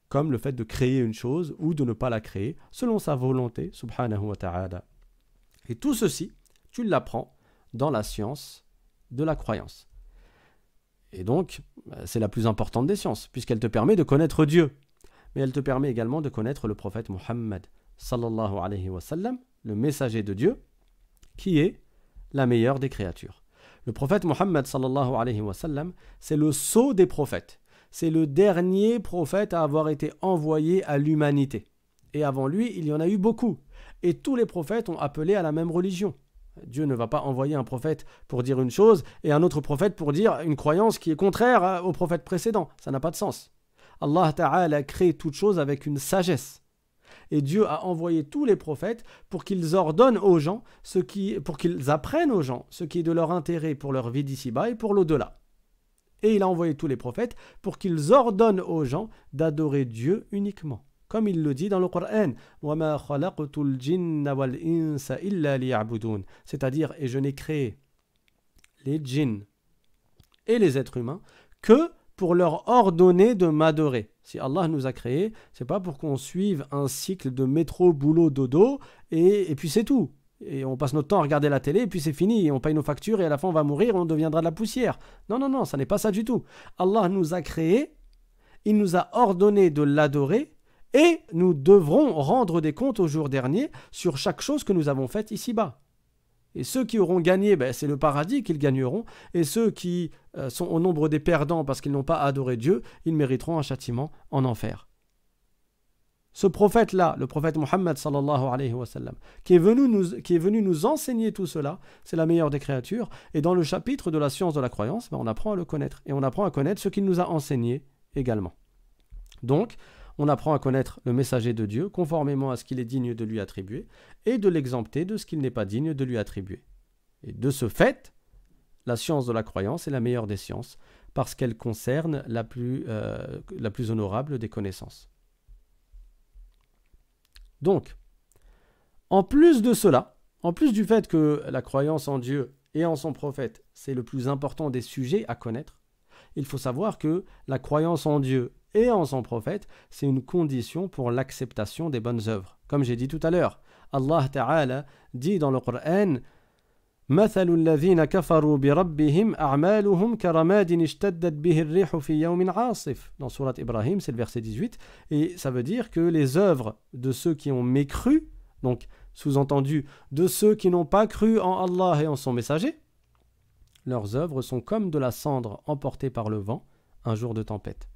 comme le fait de créer une chose ou de ne pas la créer, selon sa volonté, subhanahu wa ta'ala. Et tout ceci, tu l'apprends dans la science de la croyance. Et donc, c'est la plus importante des sciences, puisqu'elle te permet de connaître Dieu. Mais elle te permet également de connaître le prophète Muhammad, sallallahu alayhi wa sallam, le messager de Dieu, qui est la meilleure des créatures. Le prophète Muhammad sallallahu alayhi wa sallam, c'est le sceau des prophètes. C'est le dernier prophète à avoir été envoyé à l'humanité. Et avant lui, il y en a eu beaucoup. Et tous les prophètes ont appelé à la même religion. Dieu ne va pas envoyer un prophète pour dire une chose et un autre prophète pour dire une croyance qui est contraire au prophète précédent. Ça n'a pas de sens. Allah Ta'ala a créé toute chose avec une sagesse. Et Dieu a envoyé tous les prophètes pour qu'ils ordonnent aux gens, pour qu'ils apprennent aux gens ce qui est de leur intérêt pour leur vie d'ici-bas et pour l'au-delà. Et il a envoyé tous les prophètes pour qu'ils ordonnent aux gens d'adorer Dieu uniquement. Comme il le dit dans le Coran, وَمَا خَلَقْتُ الْجِنَّ وَالْإِنسَ إِلَّا لِيَعْبُدُونَ. C'est-à-dire, et je n'ai créé les djinns et les êtres humains que pour leur ordonner de m'adorer. Si Allah nous a créés, c'est pas pour qu'on suive un cycle de métro, boulot, dodo, et puis c'est tout. Et on passe notre temps à regarder la télé, et puis c'est fini, et on paye nos factures, et à la fin on va mourir, et on deviendra de la poussière. Non, ça n'est pas ça du tout. Allah nous a créés, il nous a ordonné de l'adorer, et nous devrons rendre des comptes au jour dernier sur chaque chose que nous avons faite ici-bas. Et ceux qui auront gagné, c'est le paradis qu'ils gagneront. Et ceux qui sont au nombre des perdants parce qu'ils n'ont pas adoré Dieu, ils mériteront un châtiment en enfer. Ce prophète-là, le prophète Muhammad sallallahu alayhi wa sallam, qui est venu nous enseigner tout cela, c'est la meilleure des créatures. Et dans le chapitre de la science de la croyance, on apprend à le connaître. Et on apprend à connaître ce qu'il nous a enseigné également. Donc, on apprend à connaître le messager de Dieu conformément à ce qu'il est digne de lui attribuer et de l'exempter de ce qu'il n'est pas digne de lui attribuer. Et de ce fait, la science de la croyance est la meilleure des sciences parce qu'elle concerne la plus honorable des connaissances. Donc, en plus de cela, en plus du fait que la croyance en Dieu et en son prophète, c'est le plus important des sujets à connaître, il faut savoir que la croyance en Dieu et en son prophète, c'est une condition pour l'acceptation des bonnes œuvres. Comme j'ai dit tout à l'heure, Allah Ta'ala dit dans le Coran مَثَلُ الَّذِينَ كَفَرُوا بِرَبِّهِمْ أَعْمَالُهُمْ كَرَمَادٍ اشْتَدَّتْ بِهِ الرِّيحُ فِي يَوْمٍ عَاصِفٍ. Dans Surat Ibrahim, c'est le verset 18. Et ça veut dire que les œuvres de ceux qui ont mécru, donc sous-entendu de ceux qui n'ont pas cru en Allah et en son messager, leurs œuvres sont comme de la cendre emportée par le vent un jour de tempête.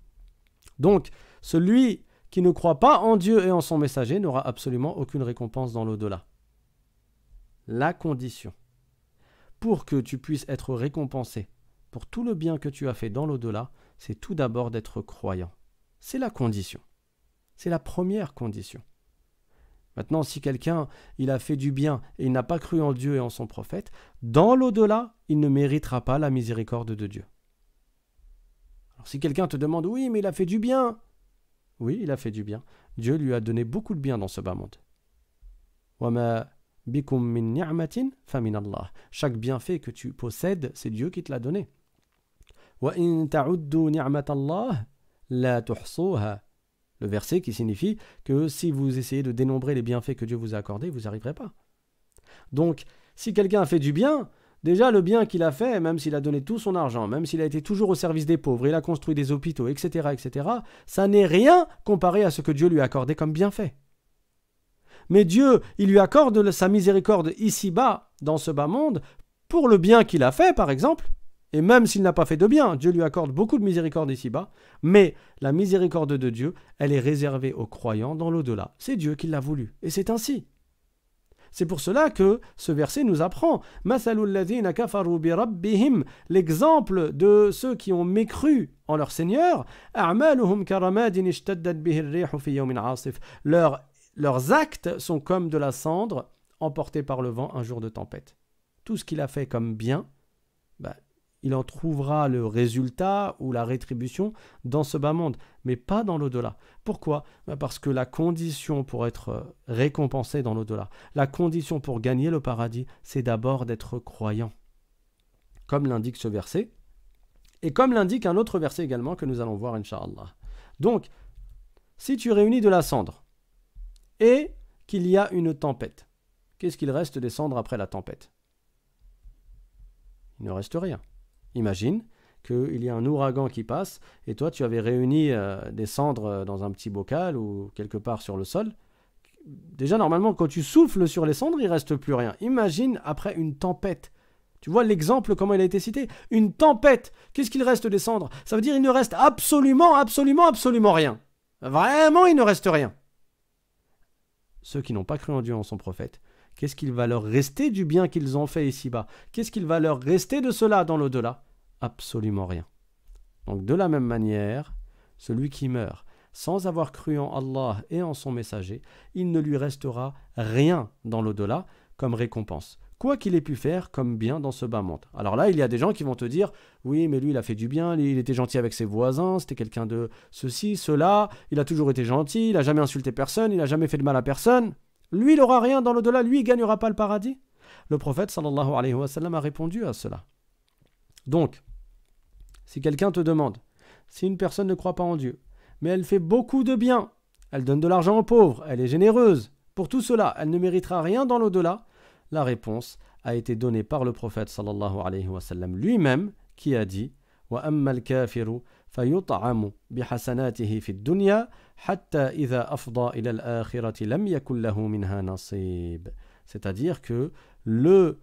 Donc, celui qui ne croit pas en Dieu et en son messager n'aura absolument aucune récompense dans l'au-delà. La condition pour que tu puisses être récompensé pour tout le bien que tu as fait dans l'au-delà, c'est tout d'abord d'être croyant. C'est la condition. C'est la première condition. Maintenant, si quelqu'un, il a fait du bien et il n'a pas cru en Dieu et en son prophète, dans l'au-delà, il ne méritera pas la miséricorde de Dieu. Alors, si quelqu'un te demande, oui, mais il a fait du bien. Oui, il a fait du bien. Dieu lui a donné beaucoup de bien dans ce bas monde. وَمَا بِكُم مِّن نِعْمَةٍ فَمِنَ اللَّهِ. Chaque bienfait que tu possèdes, c'est Dieu qui te l'a donné. وَإِن تَعُدُّوا نِعْمَةَ اللَّهِ لَا تُحْصُوهَا. Le verset qui signifie que si vous essayez de dénombrer les bienfaits que Dieu vous a accordés, vous n'y arriverez pas. Donc, si quelqu'un a fait du bien, déjà le bien qu'il a fait, même s'il a donné tout son argent, même s'il a été toujours au service des pauvres, il a construit des hôpitaux, etc., ça n'est rien comparé à ce que Dieu lui a accordé comme bienfait. Mais Dieu, il lui accorde sa miséricorde ici-bas, dans ce bas monde, pour le bien qu'il a fait, par exemple, Et même s'il n'a pas fait de bien, Dieu lui accorde beaucoup de miséricorde ici-bas, mais la miséricorde de Dieu, elle est réservée aux croyants dans l'au-delà. C'est Dieu qui l'a voulu, et c'est ainsi. C'est pour cela que ce verset nous apprend l'exemple de ceux qui ont mécru en leur Seigneur. Leurs actes sont comme de la cendre emportée par le vent un jour de tempête. Tout ce qu'il a fait comme bien, il en trouvera le résultat ou la rétribution dans ce bas monde, mais pas dans l'au-delà. Pourquoi ? Parce que la condition pour être récompensé dans l'au-delà, la condition pour gagner le paradis, c'est d'abord d'être croyant. Comme l'indique ce verset, et comme l'indique un autre verset également que nous allons voir, Inch'Allah. Donc, si tu réunis de la cendre et qu'il y a une tempête, qu'est-ce qu'il reste des cendres après la tempête ? Il ne reste rien. Imagine qu'il y a un ouragan qui passe et toi tu avais réuni des cendres dans un petit bocal ou quelque part sur le sol. Déjà normalement quand tu souffles sur les cendres il ne reste plus rien. Imagine après une tempête. Tu vois l'exemple comment il a été cité. Une tempête, qu'est-ce qu'il reste des cendres ? Ça veut dire qu'il ne reste absolument rien. Vraiment il ne reste rien. Ceux qui n'ont pas cru en Dieu, en son prophète, qu'est-ce qu'il va leur rester du bien qu'ils ont fait ici-bas ? Qu'est-ce qu'il va leur rester de cela dans l'au-delà ? Absolument rien. Donc de la même manière, celui qui meurt sans avoir cru en Allah et en son messager, il ne lui restera rien dans l'au-delà comme récompense. Quoi qu'il ait pu faire comme bien dans ce bas monde. Alors là, il y a des gens qui vont te dire « Oui, mais lui, il a fait du bien, il était gentil avec ses voisins, c'était quelqu'un de ceci, cela, il a toujours été gentil, il n'a jamais insulté personne, il n'a jamais fait de mal à personne. » Lui, il n'aura rien dans l'au-delà, lui, il ne gagnera pas le paradis. Le prophète, sallallahu alayhi wa sallam, a répondu à cela. Donc, si quelqu'un te demande, si une personne ne croit pas en Dieu, mais elle fait beaucoup de bien, elle donne de l'argent aux pauvres, elle est généreuse, pour tout cela, elle ne méritera rien dans l'au-delà, la réponse a été donnée par le prophète, sallallahu alayhi wa sallam, lui-même, qui a dit « Wa ammal kafiru فيطعم بحسناته في الدنيا حتى إذا أفضى إلى الآخرة لم يكن له منها نصيب. C'est-à-dire que le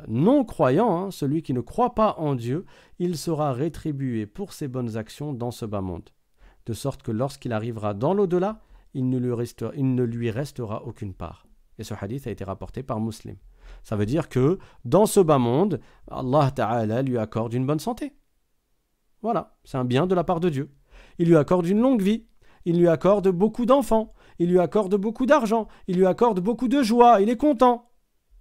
non-croyant, celui qui ne croit pas en Dieu, il sera rétribué pour ses bonnes actions dans ce bas monde. De sorte que lorsqu'il arrivera dans l'au-delà, il ne lui restera aucune part. Et ce hadith a été rapporté par Muslim. Ça veut dire que dans ce bas monde, Allah Ta'ala lui accorde une bonne santé. Voilà, c'est un bien de la part de Dieu. Il lui accorde une longue vie, il lui accorde beaucoup d'enfants, il lui accorde beaucoup d'argent, il lui accorde beaucoup de joie, il est content.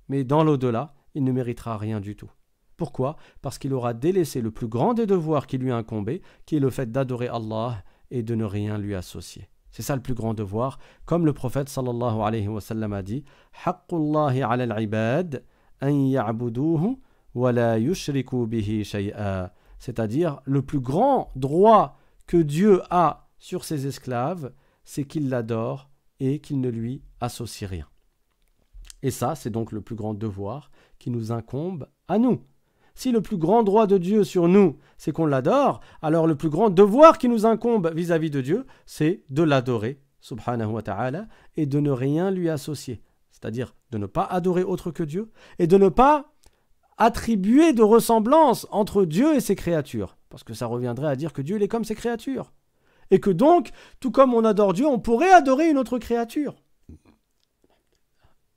Mais dans l'au-delà, il ne méritera rien du tout. Pourquoi ? Parce qu'il aura délaissé le plus grand des devoirs qui lui incombait, qui est le fait d'adorer Allah et de ne rien lui associer. C'est ça le plus grand devoir, comme le prophète sallallahu alayhi wa sallam a dit « Haqqullahi ala al-ibad an ya'buduhu wa la yushriku bihi shay'a » C'est-à-dire, le plus grand droit que Dieu a sur ses esclaves, c'est qu'il l'adore et qu'il ne lui associe rien. Et ça, c'est donc le plus grand devoir qui nous incombe à nous. Si le plus grand droit de Dieu sur nous, c'est qu'on l'adore, alors le plus grand devoir qui nous incombe vis-à-vis de Dieu, c'est de l'adorer, subhanahu wa ta'ala, et de ne rien lui associer. C'est-à-dire de ne pas adorer autre que Dieu et de ne pas attribuer de ressemblance entre Dieu et ses créatures. Parce que ça reviendrait à dire que Dieu il est comme ses créatures. Et que donc, tout comme on adore Dieu, on pourrait adorer une autre créature.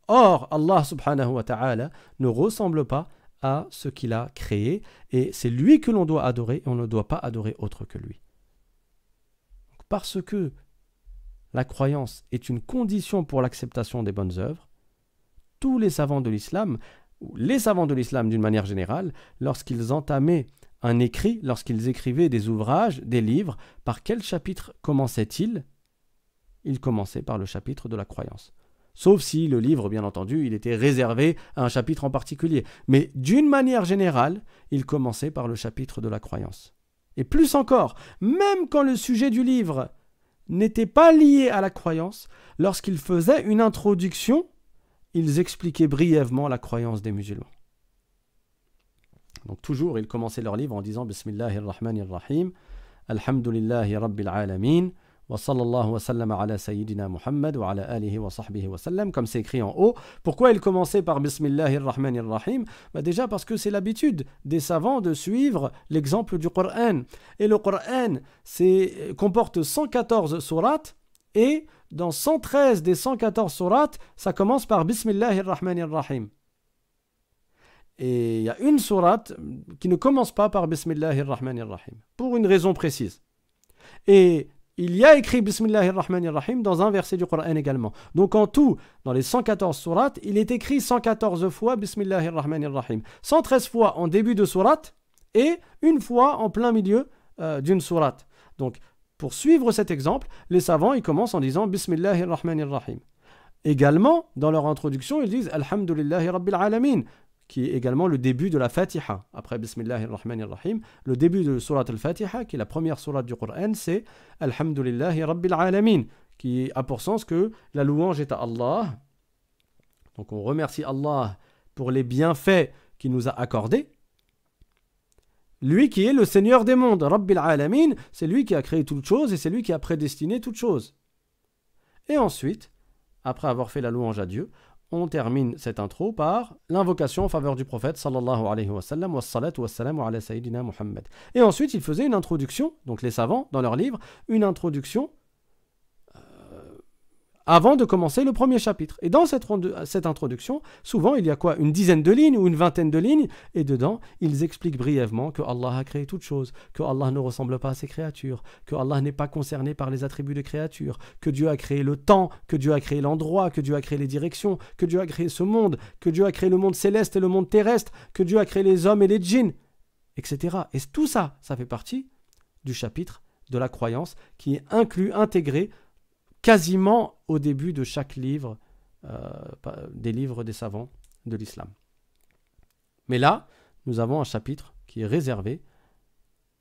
Or, Allah subhanahu wa ta'ala ne ressemble pas à ce qu'il a créé. Et c'est lui que l'on doit adorer et on ne doit pas adorer autre que lui. Parce que la croyance est une condition pour l'acceptation des bonnes œuvres, tous les savants de l'islam d'une manière générale, lorsqu'ils entamaient un écrit, lorsqu'ils écrivaient des ouvrages, des livres, par quel chapitre commençaient-ils ? Ils commençaient par le chapitre de la croyance. Sauf si le livre, bien entendu, il était réservé à un chapitre en particulier. Mais d'une manière générale, ils commençaient par le chapitre de la croyance. Et plus encore, même quand le sujet du livre n'était pas lié à la croyance, lorsqu'ils faisaient une introduction, ils expliquaient brièvement la croyance des musulmans. Donc toujours, ils commençaient leur livre en disant « Bismillahirrahmanirrahim, Alhamdulillahi Rabbil Alamin, Wa sallallahu wa sallam ala sayyidina Muhammad wa ala alihi wa sahbihi wa sallam, comme c'est écrit en haut. Pourquoi il commençait par Bismillahir-Rahmanir-Rahim? Déjà parce que c'est l'habitude des savants de suivre l'exemple du Coran. Et le Coran comporte 114 sourates, et dans 113 des 114 sourates, ça commence par Bismillahir-Rahmanir-Rahim. Et il y a une sourate qui ne commence pas par Bismillahir-Rahmanir-Rahim, pour une raison précise. Et il y a écrit Bismillahir-Rahmanir-Rahim dans un verset du Coran également. Donc en tout, dans les 114 sourates, il est écrit 114 fois Bismillahir-Rahmanir-Rahim. 113 fois en début de sourate et une fois en plein milieu d'une sourate. Donc pour suivre cet exemple, les savants ils commencent en disant Bismillahir-Rahmanir-Rahim. Également, dans leur introduction, ils disent Alhamdulillahi Rabbil Alamin, qui est également le début de la Fatiha. Après Bismillahir-Rahmanir-Rahim, le début de Surat al-Fatiha, qui est la première sourate du Coran, c'est Alhamdulillahi Rabbil Alamin, qui a pour sens que la louange est à Allah. Donc on remercie Allah pour les bienfaits qu'il nous a accordés. Lui qui est le Seigneur des mondes, Rabbil Alamin, c'est lui qui a créé toutes choses et c'est lui qui a prédestiné toutes choses. Et ensuite, après avoir fait la louange à Dieu, on termine cette intro par l'invocation en faveur du prophète sallallahu alayhi wa sallam, wa salatu wa salamu ala sayyidina Muhammad. Et ensuite, il faisait une introduction, donc les savants, dans leur livre, une introduction avant de commencer le premier chapitre. Et dans cette introduction, souvent, il y a quoi? Une dizaine de lignes ou une vingtaine de lignes, et dedans, ils expliquent brièvement que Allah a créé toutes choses, que Allah ne ressemble pas à ses créatures, que Allah n'est pas concerné par les attributs des créatures, que Dieu a créé le temps, que Dieu a créé l'endroit, que Dieu a créé les directions, que Dieu a créé ce monde, que Dieu a créé le monde céleste et le monde terrestre, que Dieu a créé les hommes et les djinns, etc. Et tout ça, ça fait partie du chapitre de la croyance qui est intégré quasiment au début de chaque livre, des livres des savants de l'islam. Mais là, nous avons un chapitre qui est réservé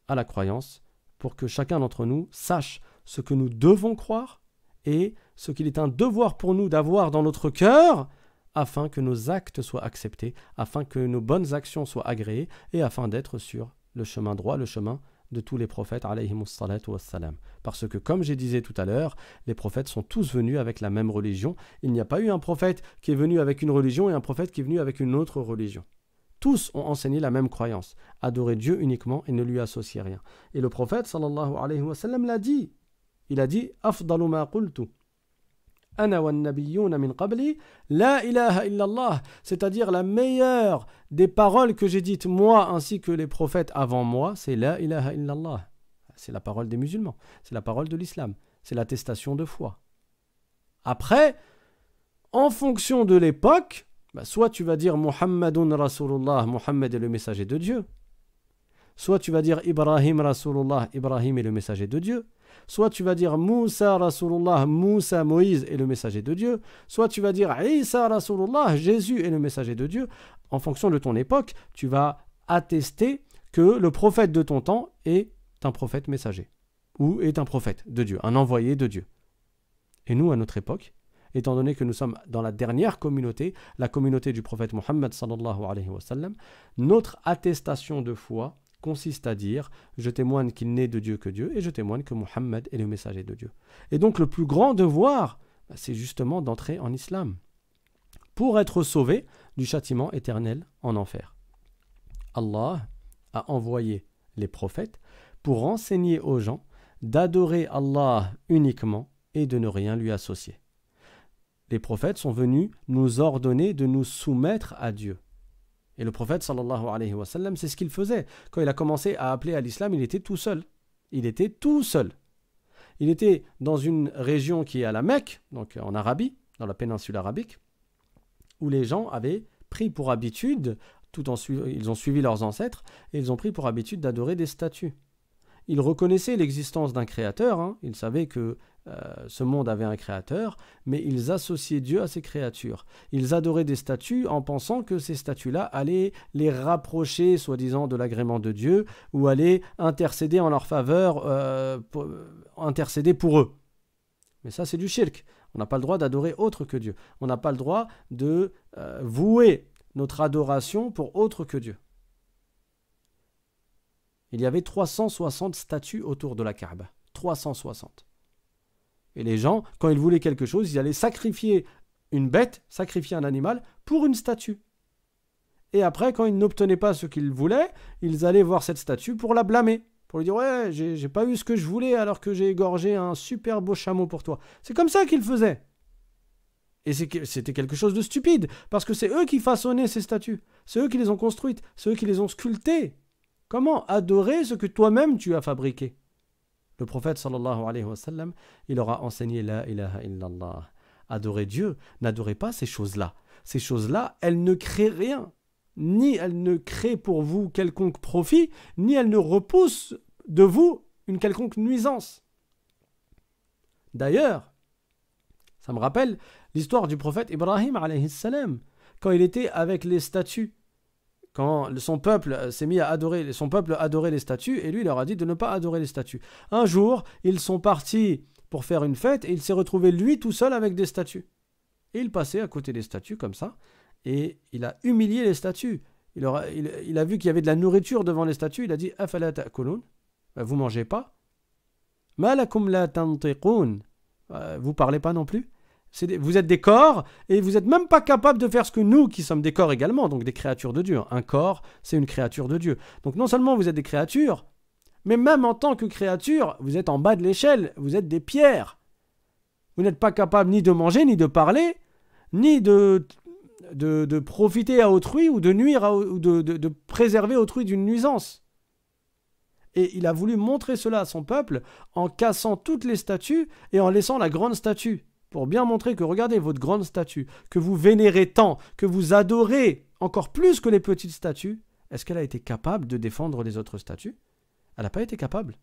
à la croyance pour que chacun d'entre nous sache ce que nous devons croire et ce qu'il est un devoir pour nous d'avoir dans notre cœur afin que nos actes soient acceptés, afin que nos bonnes actions soient agréées et afin d'être sur le chemin droit, le chemin de tous les prophètes alayhimus salatu wassalam. Parce que comme j'ai disais tout à l'heure, les prophètes sont tous venus avec la même religion. Il n'y a pas eu un prophète qui est venu avec une religion et un prophète qui est venu avec une autre religion. Tous ont enseigné la même croyance, adorer Dieu uniquement et ne lui associer rien. Et le prophète sallallahu alayhi wa sallam l'a dit. Il a dit afdalu ma qultu ana wan nabiyyuna min qabli la ilaha illallah, c'est-à-dire la meilleure des paroles que j'ai dites moi ainsi que les prophètes avant moi, c'est la ilaha illallah. C'est la parole des musulmans, c'est la parole de l'islam, c'est l'attestation de foi. Après, en fonction de l'époque, soit tu vas dire Muhammadun Rasulullah, Muhammad est le messager de Dieu. Soit tu vas dire Ibrahim Rasulullah, Ibrahim est le messager de Dieu. Soit tu vas dire Moussa Rasulullah, Moussa, Moïse est le messager de Dieu. Soit tu vas dire Isa Rasulullah, Jésus est le messager de Dieu. En fonction de ton époque, tu vas attester que le prophète de ton temps est un prophète messager ou est un prophète de Dieu, un envoyé de Dieu. Et nous, à notre époque, étant donné que nous sommes dans la dernière communauté, la communauté du prophète Mohammed sallallahu alayhi wa sallam, notre attestation de foi consiste à dire « Je témoigne qu'il n'est de Dieu que Dieu et je témoigne que Mohammed est le messager de Dieu. » Et donc le plus grand devoir, c'est justement d'entrer en islam pour être sauvé du châtiment éternel en enfer. Allah a envoyé les prophètes pour enseigner aux gens d'adorer Allah uniquement et de ne rien lui associer. Les prophètes sont venus nous ordonner de nous soumettre à Dieu. Et le prophète sallallahu alayhi wa sallam, c'est ce qu'il faisait. Quand il a commencé à appeler à l'islam, il était tout seul. Il était tout seul. Il était dans une région qui est à la Mecque, donc en Arabie, dans la péninsule arabique, où les gens avaient pris pour habitude, ils ont suivi leurs ancêtres, et ils ont pris pour habitude d'adorer des statues. Ils reconnaissaient l'existence d'un créateur, ils savaient que ce monde avait un créateur, mais ils associaient Dieu à ces créatures. Ils adoraient des statues en pensant que ces statues-là allaient les rapprocher, soi-disant, de l'agrément de Dieu, ou allaient intercéder en leur faveur, intercéder pour eux. Mais ça, c'est du shirk. On n'a pas le droit d'adorer autre que Dieu. On n'a pas le droit de vouer notre adoration pour autre que Dieu. Il y avait 360 statues autour de la Kaaba. 360. Et les gens, quand ils voulaient quelque chose, ils allaient sacrifier une bête, sacrifier un animal pour une statue. Et après, quand ils n'obtenaient pas ce qu'ils voulaient, ils allaient voir cette statue pour la blâmer. Pour lui dire, ouais, j'ai pas eu ce que je voulais alors que j'ai égorgé un super beau chameau pour toi. C'est comme ça qu'ils faisaient. Et c'était quelque chose de stupide, parce que c'est eux qui façonnaient ces statues. C'est eux qui les ont construites, c'est eux qui les ont sculptées. Comment adorer ce que toi-même tu as fabriqué? Le prophète sallallahu alayhi wa sallam, il leur a enseigné la ilaha illallah. Adorer Dieu, n'adorez pas ces choses-là. Ces choses-là, elles ne créent rien. Ni elles ne créent pour vous quelconque profit, ni elles ne repoussent de vous une quelconque nuisance. D'ailleurs, ça me rappelle l'histoire du prophète Ibrahim alayhi salam, quand il était avec les statues. Quand son peuple s'est mis à adorer, son peuple adorait les statues, et lui il leur a dit de ne pas adorer les statues. Un jour, ils sont partis pour faire une fête, et il s'est retrouvé lui tout seul avec des statues. Et il passait à côté des statues comme ça, et il a humilié les statues. Il a vu qu'il y avait de la nourriture devant les statues, il a dit « Afala ta'kulun » vous mangez pas. « Ma lakum la tantiqun » vous parlez pas non plus. Vous êtes des corps et vous n'êtes même pas capable de faire ce que nous qui sommes des corps également, donc des créatures de Dieu. Un corps, c'est une créature de Dieu. Donc non seulement vous êtes des créatures, mais même en tant que créature, vous êtes en bas de l'échelle, vous êtes des pierres. Vous n'êtes pas capable ni de manger, ni de parler, ni de profiter à autrui ou de nuire ou de préserver autrui d'une nuisance. Et il a voulu montrer cela à son peuple en cassant toutes les statues et en laissant la grande statue. Pour bien montrer que regardez votre grande statue, que vous vénérez tant, que vous adorez encore plus que les petites statues, est-ce qu'elle a été capable de défendre les autres statues? Elle n'a pas été capable.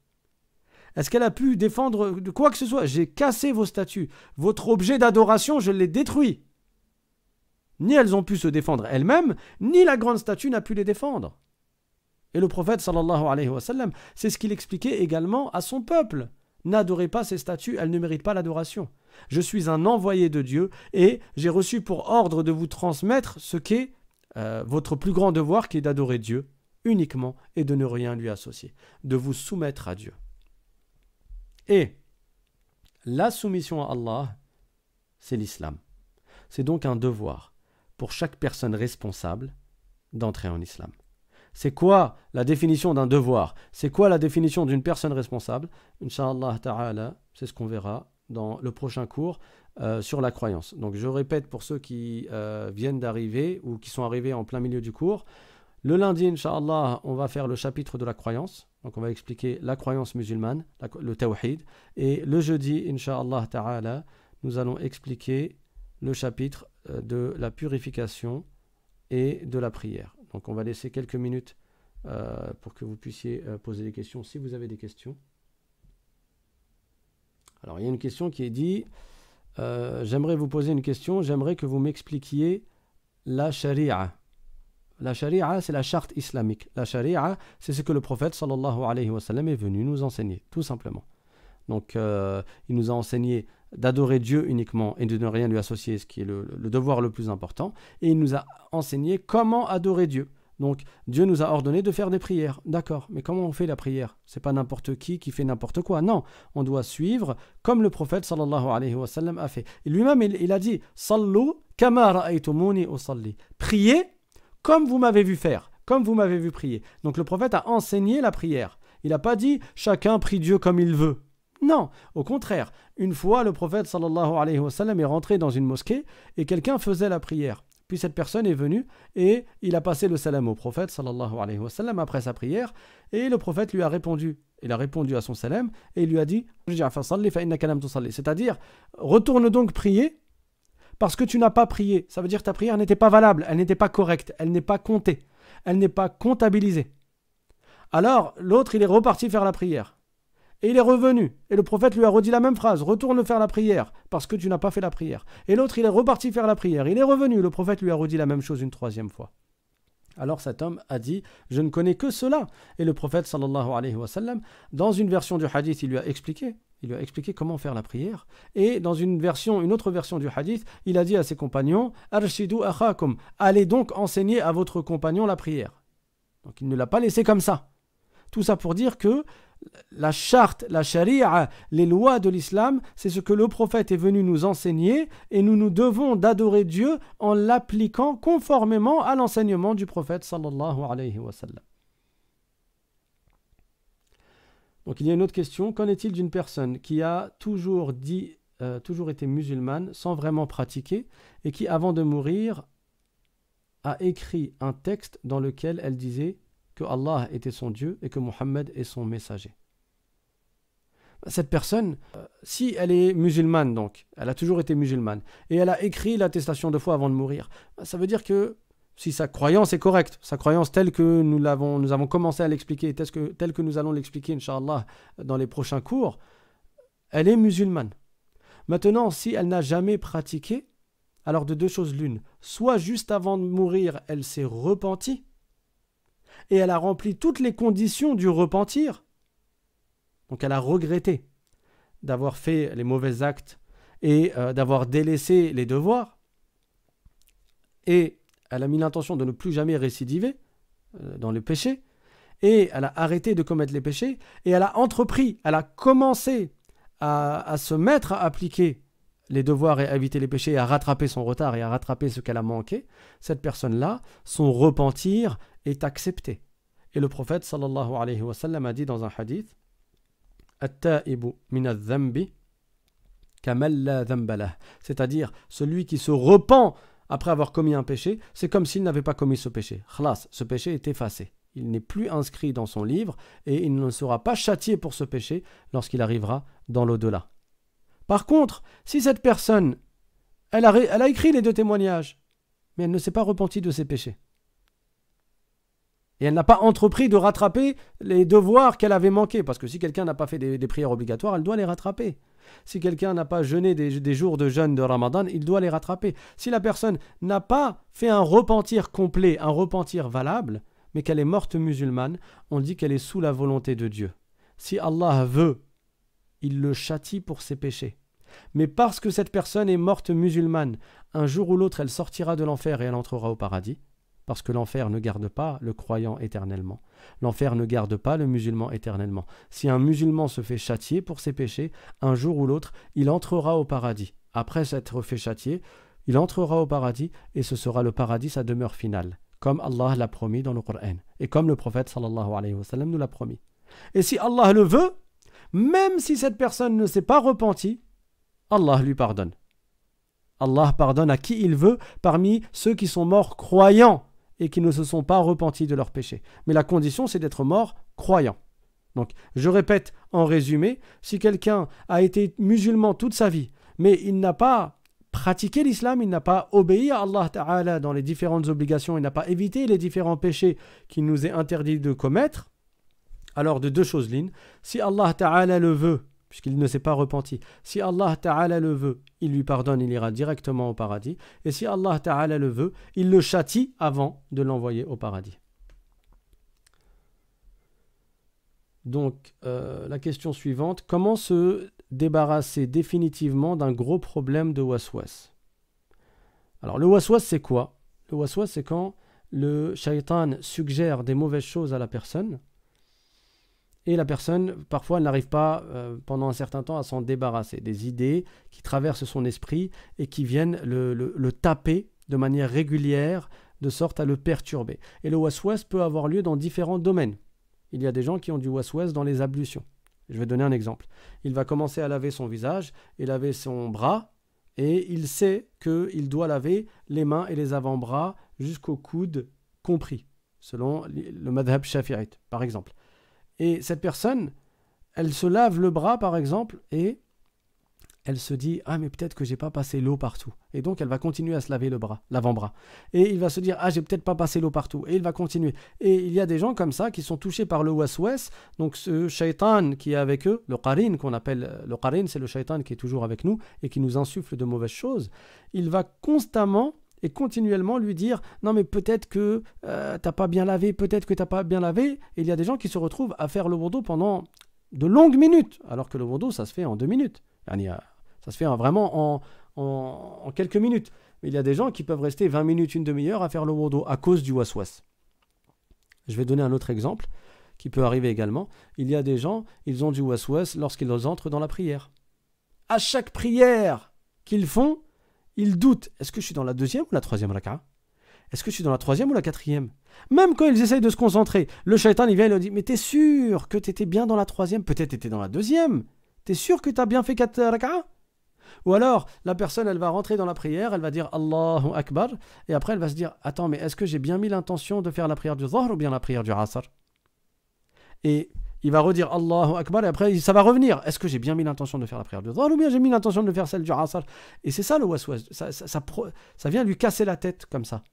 Est-ce qu'elle a pu défendre de quoi que ce soit? J'ai cassé vos statues. Votre objet d'adoration, je l'ai détruit. Ni elles ont pu se défendre elles-mêmes, ni la grande statue n'a pu les défendre. Et le prophète sallallahu alayhi wa sallam, c'est ce qu'il expliquait également à son peuple. N'adorez pas ces statues, elles ne méritent pas l'adoration. Je suis un envoyé de Dieu et j'ai reçu pour ordre de vous transmettre ce qu'est votre plus grand devoir, qui est d'adorer Dieu uniquement et de ne rien lui associer, de vous soumettre à Dieu. Et la soumission à Allah, c'est l'islam. C'est donc un devoir pour chaque personne responsable d'entrer en islam. C'est quoi la définition d'un devoir? C'est quoi la définition d'une personne responsable? Inch'Allah ta'ala, c'est ce qu'on verra dans le prochain cours sur la croyance. Donc je répète pour ceux qui viennent d'arriver ou qui sont arrivés en plein milieu du cours. Le lundi, Inch'Allah, on va faire le chapitre de la croyance. Donc on va expliquer la croyance musulmane, le tawhid. Et le jeudi, Inch'Allah ta'ala, nous allons expliquer le chapitre de la purification et de la prière. Donc on va laisser quelques minutes pour que vous puissiez poser des questions si vous avez des questions. Alors il y a une question qui est dit j'aimerais vous poser une question, j'aimerais que vous m'expliquiez la sharia. La sharia, c'est la charte islamique. La sharia, c'est ce que le prophète sallallahu alayhi wa sallam est venu nous enseigner, tout simplement. Donc il nous a enseigné d'adorer Dieu uniquement et de ne rien lui associer, ce qui est le devoir le plus important. Et il nous a enseigné comment adorer Dieu. Donc Dieu nous a ordonné de faire des prières. D'accord, mais comment on fait la prière? C'est pas n'importe qui fait n'importe quoi. Non, on doit suivre comme le prophète sallallahu alayhi wa sallam a fait. Et lui-même, il a dit « Sallu kama ra'aytumuni usalli » Priez comme vous m'avez vu faire, comme vous m'avez vu prier. Donc le prophète a enseigné la prière. Il n'a pas dit « Chacun prie Dieu comme il veut ». Non, au contraire, une fois le prophète sallallahu alayhi wa sallam est rentré dans une mosquée et quelqu'un faisait la prière. Puis cette personne est venue et il a passé le salam au prophète sallallahu alayhi wa sallam après sa prière et le prophète lui a répondu. Il a répondu à son salam et il lui a dit c'est-à-dire retourne donc prier parce que tu n'as pas prié. Ça veut dire que ta prière n'était pas valable, elle n'était pas correcte, elle n'est pas comptée, elle n'est pas comptabilisée. Alors l'autre il est reparti faire la prière. Et il est revenu. Et le prophète lui a redit la même phrase. Retourne faire la prière, parce que tu n'as pas fait la prière. Et l'autre, il est reparti faire la prière. Il est revenu. Le prophète lui a redit la même chose une troisième fois. Alors cet homme a dit, je ne connais que cela. Et le prophète, sallallahu alayhi wa sallam, dans une version du hadith, il lui a expliqué comment faire la prière. Et dans une autre version du hadith, il a dit à ses compagnons, Arshidu akhakum, allez donc enseigner à votre compagnon la prière. Donc il ne l'a pas laissé comme ça. Tout ça pour dire que La charte, la charia, les lois de l'islam, c'est ce que le prophète est venu nous enseigner et nous devons d'adorer Dieu en l'appliquant conformément à l'enseignement du prophète sallallahu alayhi wa sallam. Donc il y a une autre question. Qu'en est-il d'une personne qui a toujours été musulmane sans vraiment pratiquer et qui, avant de mourir, a écrit un texte dans lequel elle disait que Allah était son Dieu et que Mohammed est son messager. Cette personne, si elle est musulmane donc, elle a toujours été musulmane, et elle a écrit l'attestation de foi avant de mourir, ça veut dire que si sa croyance est correcte, sa croyance telle que nous avons commencé à l'expliquer, telle que nous allons l'expliquer, Inch'Allah, dans les prochains cours, elle est musulmane. Maintenant, si elle n'a jamais pratiqué, alors de deux choses l'une, soit juste avant de mourir, elle s'est repentie, et elle a rempli toutes les conditions du repentir. Donc elle a regretté d'avoir fait les mauvais actes et d'avoir délaissé les devoirs. Et elle a mis l'intention de ne plus jamais récidiver dans le péché. Et elle a arrêté de commettre les péchés. Et elle a commencé à se mettre à appliquer les devoirs et à éviter les péchés, et à rattraper son retard et à rattraper ce qu'elle a manqué. Cette personne-là, son repentir est accepté. Et le prophète sallallahu alayhi wa sallam a dit dans un hadith, At-ta'ibu min adh-dhanbi kamal la dhanba lah. C'est-à-dire, celui qui se repent après avoir commis un péché, c'est comme s'il n'avait pas commis ce péché. Khlas, ce péché est effacé. Il n'est plus inscrit dans son livre et il ne sera pas châtié pour ce péché lorsqu'il arrivera dans l'au-delà. Par contre, si cette personne, elle a écrit les deux témoignages, mais elle ne s'est pas repentie de ses péchés, et elle n'a pas entrepris de rattraper les devoirs qu'elle avait manqués. Parce que si quelqu'un n'a pas fait des prières obligatoires, elle doit les rattraper. Si quelqu'un n'a pas jeûné des jours de jeûne de Ramadan, il doit les rattraper. Si la personne n'a pas fait un repentir complet, un repentir valable, mais qu'elle est morte musulmane, on dit qu'elle est sous la volonté de Dieu. Si Allah veut, il le châtie pour ses péchés. Mais parce que cette personne est morte musulmane, un jour ou l'autre, elle sortira de l'enfer et elle entrera au paradis. Parce que l'enfer ne garde pas le croyant éternellement. L'enfer ne garde pas le musulman éternellement. Si un musulman se fait châtier pour ses péchés, un jour ou l'autre, il entrera au paradis. Après s'être fait châtier, il entrera au paradis et ce sera le paradis sa demeure finale. Comme Allah l'a promis dans le Coran. Et comme le prophète sallallahu alayhi wa sallam nous l'a promis. Et si Allah le veut, même si cette personne ne s'est pas repentie, Allah lui pardonne. Allah pardonne à qui il veut parmi ceux qui sont morts croyants et qui ne se sont pas repentis de leurs péchés. Mais la condition, c'est d'être mort croyant. Donc, je répète en résumé, si quelqu'un a été musulman toute sa vie, mais il n'a pas pratiqué l'islam, il n'a pas obéi à Allah Ta'ala dans les différentes obligations, il n'a pas évité les différents péchés qu'il nous est interdit de commettre, alors de deux choses l'une, si Allah Ta'ala le veut, puisqu'il ne s'est pas repenti. Si Allah Ta'ala le veut, il lui pardonne, il ira directement au paradis. Et si Allah Ta'ala le veut, il le châtie avant de l'envoyer au paradis. Donc, la question suivante, comment se débarrasser définitivement d'un gros problème de waswas? Alors, le waswas, c'est quoi? Le waswas, c'est quand le shaitan suggère des mauvaises choses à la personne, et la personne, parfois, elle n'arrive pas pendant un certain temps à s'en débarrasser. Des idées qui traversent son esprit et qui viennent le taper de manière régulière, de sorte à le perturber. Et le waswas peut avoir lieu dans différents domaines. Il y a des gens qui ont du waswas dans les ablutions. Je vais donner un exemple. Il va commencer à laver son visage et laver son bras, et il sait qu'il doit laver les mains et les avant-bras jusqu'au coude compris, selon le madhab shafi'ite, par exemple. Et cette personne, elle se lave le bras, par exemple, et elle se dit « Ah, mais peut-être que j'ai pas passé l'eau partout. » Et donc, elle va continuer à se laver le bras, l'avant-bras. Et il va se dire « Ah, j'ai peut-être pas passé l'eau partout. » Et il va continuer. Et il y a des gens comme ça qui sont touchés par le waswas. Donc, ce shaitan qui est avec eux, le qarin qu'on appelle... Le qarin, c'est le shaitan qui est toujours avec nous et qui nous insuffle de mauvaises choses. Il va constamment et continuellement lui dire « Non, mais peut-être que t'as pas bien lavé, peut-être que t'as pas bien lavé. » Et il y a des gens qui se retrouvent à faire le wudu pendant de longues minutes, alors que le wudu, ça se fait en 2 minutes. Ça se fait vraiment en quelques minutes. Mais il y a des gens qui peuvent rester 20 minutes, une demi-heure à faire le wudu à cause du waswas. Je vais donner un autre exemple. qui peut arriver également, il y a des gens, ils ont du waswas lorsqu'ils entrent dans la prière. À chaque prière qu'ils font, ils doutent. Est-ce que je suis dans la deuxième ou la troisième raka'a? Est-ce que je suis dans la troisième ou la quatrième? Même quand ils essayent de se concentrer, le shaitan, il vient et leur dit, mais t'es sûr que t'étais bien dans la troisième? Peut-être t'étais dans la deuxième. T'es sûr que t'as bien fait 4 raka'a? Ou alors, la personne, elle va rentrer dans la prière, elle va dire Allahu Akbar, et après elle va se dire, attends, mais est-ce que j'ai bien mis l'intention de faire la prière du Dhuhr ou bien la prière du Asr? Et il va redire Allahu Akbar, et après ça va revenir. Est-ce que j'ai bien mis l'intention de faire la prière du Dhuhr ou bien j'ai mis l'intention de faire celle du Asr? Et c'est ça le waswas, ça vient lui casser la tête comme ça.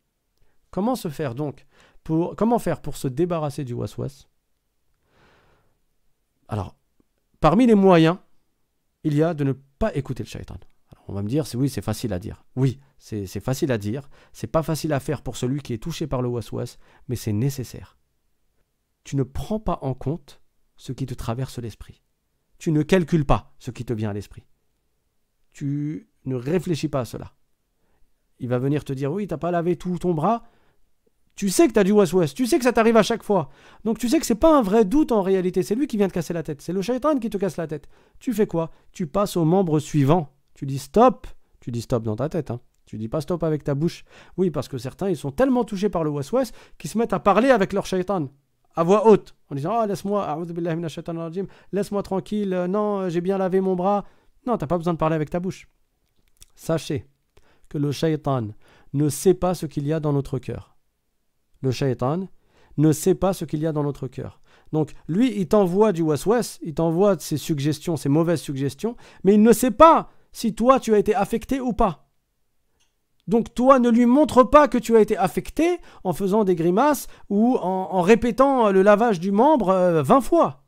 Comment se faire donc comment faire pour se débarrasser du waswas? Alors, parmi les moyens, il y a de ne pas écouter le shaitan. Alors, on va me dire, oui, c'est facile à dire. Oui, c'est facile à dire. C'est pas facile à faire pour celui qui est touché par le waswas, mais c'est nécessaire. Tu ne prends pas en compte ce qui te traverse l'esprit. Tu ne calcules pas ce qui te vient à l'esprit. Tu ne réfléchis pas à cela. Il va venir te dire, oui, t'as pas lavé tout ton bras. Tu sais que tu as du waswas, tu sais que ça t'arrive à chaque fois. Donc tu sais que c'est pas un vrai doute en réalité, c'est lui qui vient te casser la tête. C'est le shaitan qui te casse la tête. Tu fais quoi? Tu passes au membre suivant. Tu dis stop. Tu dis stop dans ta tête. Tu dis pas stop avec ta bouche. Oui, parce que certains, ils sont tellement touchés par le waswas qu'ils se mettent à parler avec leur shaitan à voix haute, en disant ah, laisse-moi, laisse-moi tranquille, non, j'ai bien lavé mon bras. Non, t'as pas besoin de parler avec ta bouche. Sachez que le shaitan ne sait pas ce qu'il y a dans notre cœur. Le shaitan ne sait pas ce qu'il y a dans notre cœur. Donc, lui, il t'envoie du waswas, il t'envoie ses suggestions, ses mauvaises suggestions, mais il ne sait pas si toi, tu as été affecté ou pas. Donc, toi, ne lui montre pas que tu as été affecté en faisant des grimaces ou en répétant le lavage du membre 20 fois.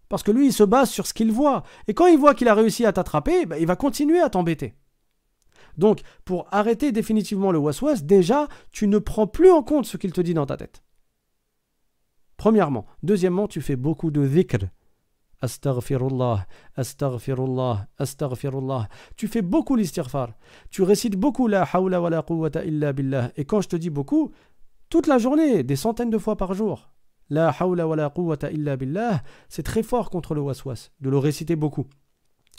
Parce que lui, il se base sur ce qu'il voit. Et quand il voit qu'il a réussi à t'attraper, il va continuer à t'embêter. Donc, pour arrêter définitivement le waswas, déjà, tu ne prends plus en compte ce qu'il te dit dans ta tête. Premièrement. Deuxièmement, tu fais beaucoup de dhikr. Astaghfirullah, astaghfirullah, astaghfirullah. Tu fais beaucoup l'istighfar. Tu récites beaucoup la hawla wa la quwwata illa billah. Et quand je te dis beaucoup, toute la journée, des centaines de fois par jour. La hawla wa la quwwata illa billah, c'est très fort contre le waswas, de le réciter beaucoup.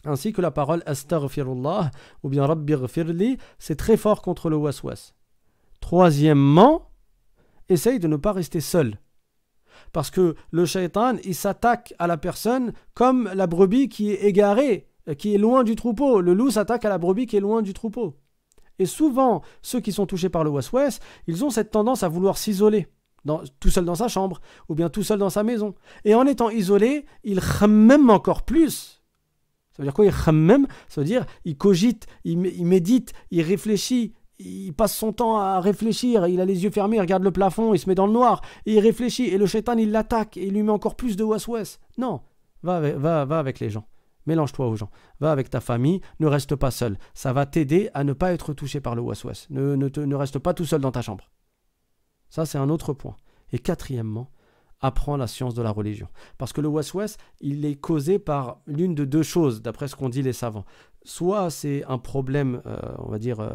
Ainsi que la parole astaghfirullah ou bien rabbighfirli, c'est très fort contre le waswas. Troisièmement, essaye de ne pas rester seul. Parce que le shaitan, il s'attaque à la personne comme la brebis qui est égarée, qui est loin du troupeau. Le loup s'attaque à la brebis qui est loin du troupeau. Et souvent, ceux qui sont touchés par le waswas, ils ont cette tendance à vouloir s'isoler, tout seul dans sa chambre, ou bien tout seul dans sa maison. Et en étant isolé, ils khammem encore plus. Ça veut dire quoi, il khammem? Ça veut dire, il cogite, il médite, il réfléchit, il passe son temps à réfléchir, il a les yeux fermés, il regarde le plafond, il se met dans le noir, et il réfléchit, et le shaitan, il l'attaque, et il lui met encore plus de waswas. Non, va avec les gens, mélange-toi aux gens, va avec ta famille, ne reste pas seul. Ça va t'aider à ne pas être touché par le waswas. Ne reste pas tout seul dans ta chambre. Ça, c'est un autre point. Et quatrièmement, apprends la science de la religion. Parce que le waswas, il est causé par l'une de deux choses, d'après ce qu'ont dit les savants. Soit c'est un problème, on va dire,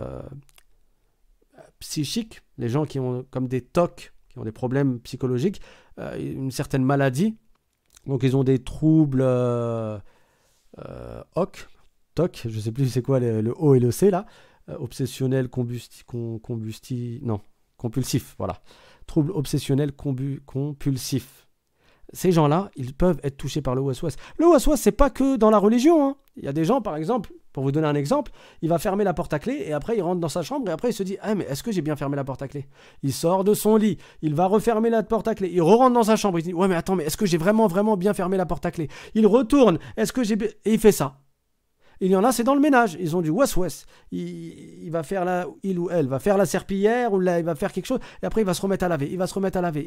psychique, les gens qui ont comme des TOC, qui ont des problèmes psychologiques, une certaine maladie, donc ils ont des troubles TOC, je ne sais plus c'est quoi le O et le C là, obsessionnel, compulsif, voilà. Troubles obsessionnels compulsifs. Ces gens-là, ils peuvent être touchés par le waswas. Le waswas, c'est pas que dans la religion. Il y a des gens, par exemple, pour vous donner un exemple, il va fermer la porte à clé et après il rentre dans sa chambre et après il se dit « Ah mais est-ce que j'ai bien fermé la porte à clé ?» Il sort de son lit, il va refermer la porte à clé, il rentre dans sa chambre, il dit « Ouais mais attends, mais est-ce que j'ai vraiment bien fermé la porte à clé ?» Il retourne, est-ce que j'ai... Et il fait ça. Il y en a, c'est dans le ménage. Ils ont du waswas. Il ou elle va faire la serpillière ou là, il va faire quelque chose et après il va se remettre à laver. Il va se remettre à laver.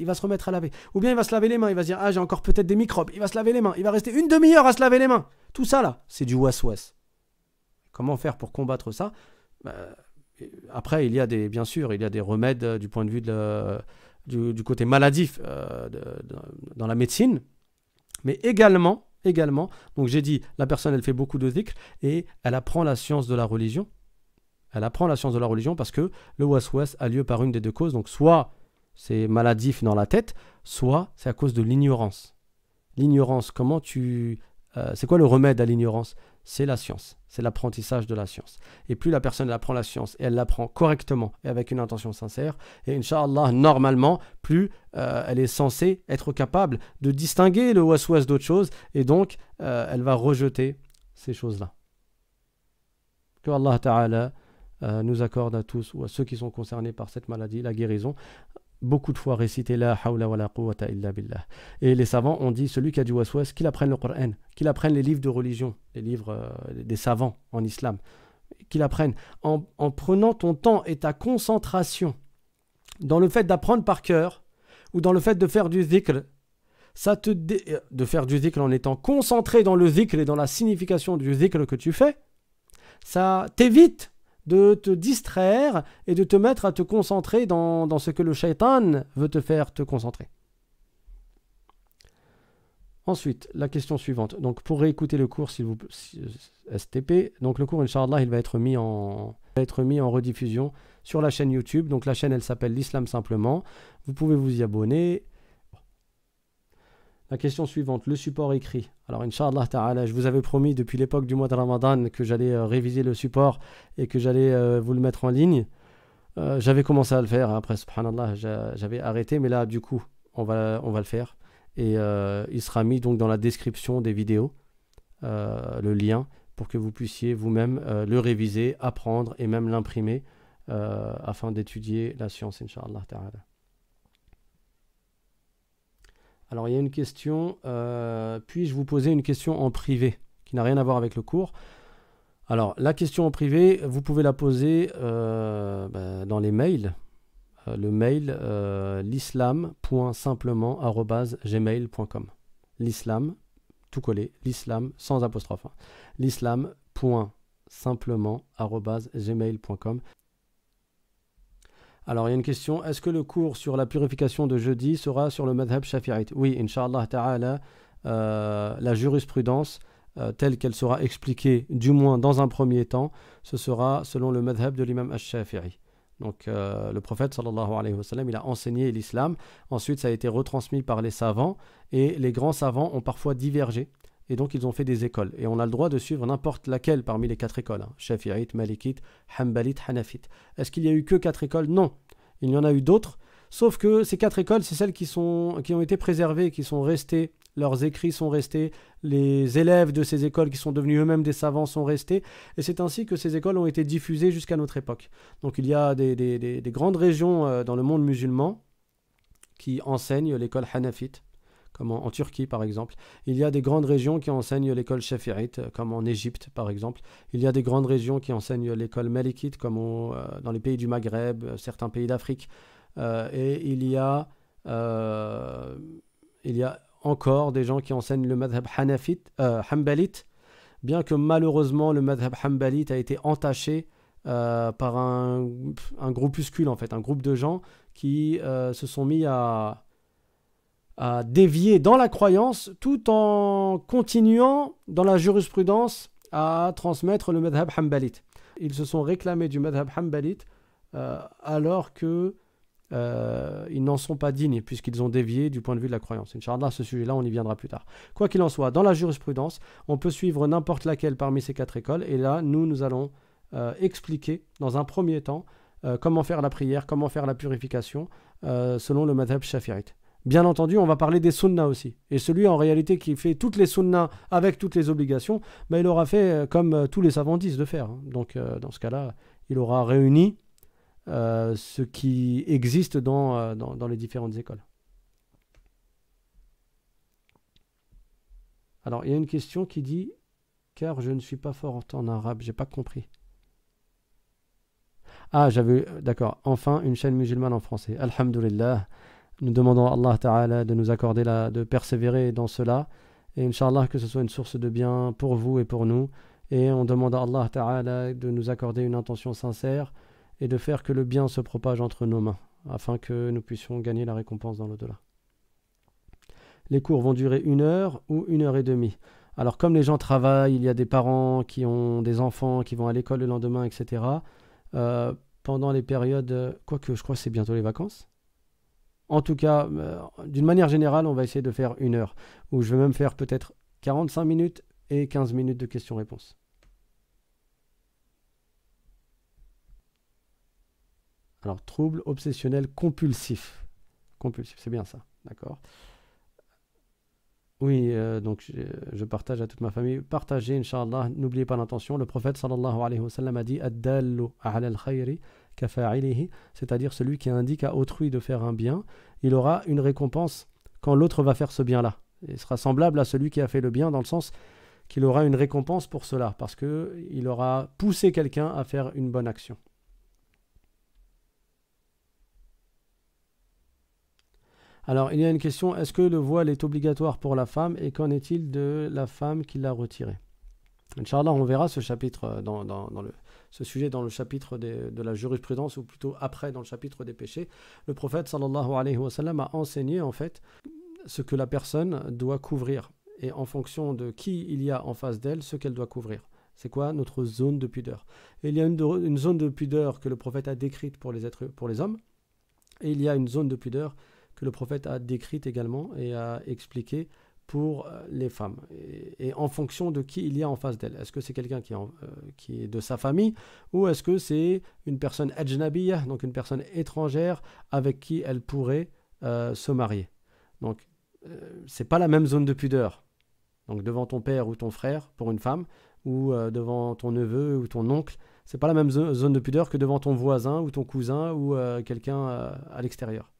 Ou bien il va se laver les mains. Il va se dire ah j'ai encore peut-être des microbes. Il va se laver les mains. Il va rester une demi-heure à se laver les mains. Tout ça là, c'est du waswas. Comment faire pour combattre ça? Après bien sûr il y a des remèdes du point de vue du côté maladif dans la médecine, mais également, donc j'ai dit, la personne elle fait beaucoup de dhikr et elle apprend la science de la religion. Elle apprend la science de la religion parce que le waswas a lieu par une des deux causes. Donc soit c'est maladif dans la tête, soit c'est à cause de l'ignorance. L'ignorance, c'est quoi le remède à l'ignorance? C'est la science, c'est l'apprentissage de la science. Et plus la personne apprend la science et elle l'apprend correctement et avec une intention sincère, et Inch'Allah, normalement, plus elle est censée être capable de distinguer le waswas d'autre chose, et donc elle va rejeter ces choses-là. Que Allah Ta'ala nous accorde à tous ou à ceux qui sont concernés par cette maladie la guérison. Beaucoup de fois réciter la hawla wa la quwwata illa billah. Et les savants ont dit, celui qui a du waswas, qu'il apprenne le Coran, qu'il apprenne les livres de religion, les livres des savants en islam, qu'il apprenne en prenant ton temps et ta concentration dans le fait d'apprendre par cœur ou dans le fait de faire du dhikr, de faire du dhikr en étant concentré dans le dhikr et dans la signification du dhikr que tu fais, ça t'évite de te distraire et de te mettre à te concentrer dans ce que le shaitan veut te faire te concentrer. Ensuite, la question suivante. Donc, pour réécouter le cours, STP, donc le cours, Inch'Allah, il va être mis en rediffusion sur la chaîne YouTube. Donc, la chaîne, elle s'appelle l'Islam Simplement. Vous pouvez vous y abonner. La question suivante, le support écrit. Alors, Inch'Allah Ta'ala, je vous avais promis depuis l'époque du mois de Ramadan que j'allais réviser le support et que j'allais vous le mettre en ligne. J'avais commencé à le faire. Après, subhanallah, j'avais arrêté. Mais là, du coup, on va le faire. Et il sera mis donc dans la description des vidéos, le lien, pour que vous puissiez vous-même le réviser, apprendre et même l'imprimer afin d'étudier la science, Inch'Allah Ta'ala. Alors, il y a une question. Puis-je vous poser une question en privé qui n'a rien à voir avec le cours? Alors, la question en privé, vous pouvez la poser dans les mails. Le mail l'islam.simplement@gmail.com. L'islam, tout collé, l'islam sans apostrophe. L'islam.simplement@gmail.com. Alors, il y a une question. Est-ce que le cours sur la purification de jeudi sera sur le madhab shafi'ite? Oui, Inch'Allah Ta'ala, la jurisprudence telle qu'elle sera expliquée, du moins dans un premier temps, ce sera selon le madhab de l'imam al-Shafi'i. Donc, le prophète, sallallahu alayhi wa sallam, il a enseigné l'islam. Ensuite, ça a été retransmis par les savants. Et les grands savants ont parfois divergé. Et donc, ils ont fait des écoles. Et on a le droit de suivre n'importe laquelle parmi les 4 écoles. Shafi'ite, Malikite, Hanbalite, Hanafite. Est-ce qu'il y a eu que 4 écoles? Non. Il y en a eu d'autres. Sauf que ces 4 écoles, c'est celles qui ont été préservées, qui sont restées. Leurs écrits sont restés. Les élèves de ces écoles qui sont devenus eux-mêmes des savants sont restés. Et c'est ainsi que ces écoles ont été diffusées jusqu'à notre époque. Donc, il y a des grandes régions dans le monde musulman qui enseignent l'école Hanafite, comme en Turquie par exemple. Il y a des grandes régions qui enseignent l'école Shafi'ite, comme en Égypte par exemple. Il y a des grandes régions qui enseignent l'école Malikite, comme dans les pays du Maghreb, certains pays d'Afrique. Et il y a encore des gens qui enseignent le madhab Hanbalite, bien que malheureusement le madhab Hanbalite a été entaché par un groupuscule, en fait, un groupe de gens qui se sont mis à dévier dans la croyance tout en continuant dans la jurisprudence à transmettre le madhab Hanbalite. Ils se sont réclamés du madhab Hanbalite alors que ils n'en sont pas dignes puisqu'ils ont dévié du point de vue de la croyance. Inch'Allah, ce sujet-là, on y viendra plus tard. Quoi qu'il en soit, dans la jurisprudence, on peut suivre n'importe laquelle parmi ces 4 écoles. Et là, nous allons expliquer dans un premier temps comment faire la prière, comment faire la purification selon le madhab shafi'ite. Bien entendu, on va parler des sunnas aussi. Et celui en réalité qui fait toutes les sunnas avec toutes les obligations, il aura fait comme tous les savants disent de faire. Donc dans ce cas-là, il aura réuni ce qui existe dans les différentes écoles. Alors, il y a une question qui dit « Car je ne suis pas fort en arabe, j'ai pas compris. » Ah, d'accord. Enfin, une chaîne musulmane en français. Alhamdulillah. Nous demandons à Allah Ta'ala de nous accorder de persévérer dans cela. Et Inch'Allah, que ce soit une source de bien pour vous et pour nous. Et on demande à Allah Ta'ala de nous accorder une intention sincère et de faire que le bien se propage entre nos mains, afin que nous puissions gagner la récompense dans l'au-delà. Les cours vont durer 1 heure ou 1 heure et demie. Alors comme les gens travaillent, il y a des parents qui ont des enfants qui vont à l'école le lendemain, etc. Pendant les périodes, quoique je crois que c'est bientôt les vacances. En tout cas, d'une manière générale, on va essayer de faire 1 heure, ou je vais même faire peut-être 45 minutes et 15 minutes de questions-réponses. Alors, trouble obsessionnel compulsif. Compulsif, c'est bien ça, d'accord. Oui, donc je partage à toute ma famille. Partagez, Inch'Allah, n'oubliez pas l'intention. Le prophète sallallahu alayhi wa sallam a dit Ad-dallu ala al-khayri kafa'ilihi, c'est-à-dire celui qui indique à autrui de faire un bien, il aura une récompense quand l'autre va faire ce bien-là. Il sera semblable à celui qui a fait le bien dans le sens qu'il aura une récompense pour cela, parce qu'il aura poussé quelqu'un à faire une bonne action. Alors, il y a une question, est-ce que le voile est obligatoire pour la femme et qu'en est-il de la femme qui l'a retiré? Inch'Allah, on verra ce chapitre ce sujet dans le chapitre de la jurisprudence, ou plutôt après dans le chapitre des péchés. Le prophète sallallahu alayhi wa sallam a enseigné en fait ce que la personne doit couvrir, et en fonction de qui il y a en face d'elle, ce qu'elle doit couvrir. C'est quoi notre zone de pudeur? Et il y a une zone de pudeur que le prophète a décrite pour les hommes, et il y a une zone de pudeur que le prophète a décrite également et a expliqué pour les femmes. Et en fonction de qui il y a en face d'elle. Est-ce que c'est quelqu'un qui est de sa famille, ou est-ce que c'est une personne ajnabiyya, donc une personne étrangère avec qui elle pourrait se marier. Donc, c'est pas la même zone de pudeur. Donc, devant ton père ou ton frère pour une femme, ou devant ton neveu ou ton oncle, c'est pas la même zone de pudeur que devant ton voisin ou ton cousin ou quelqu'un à l'extérieur.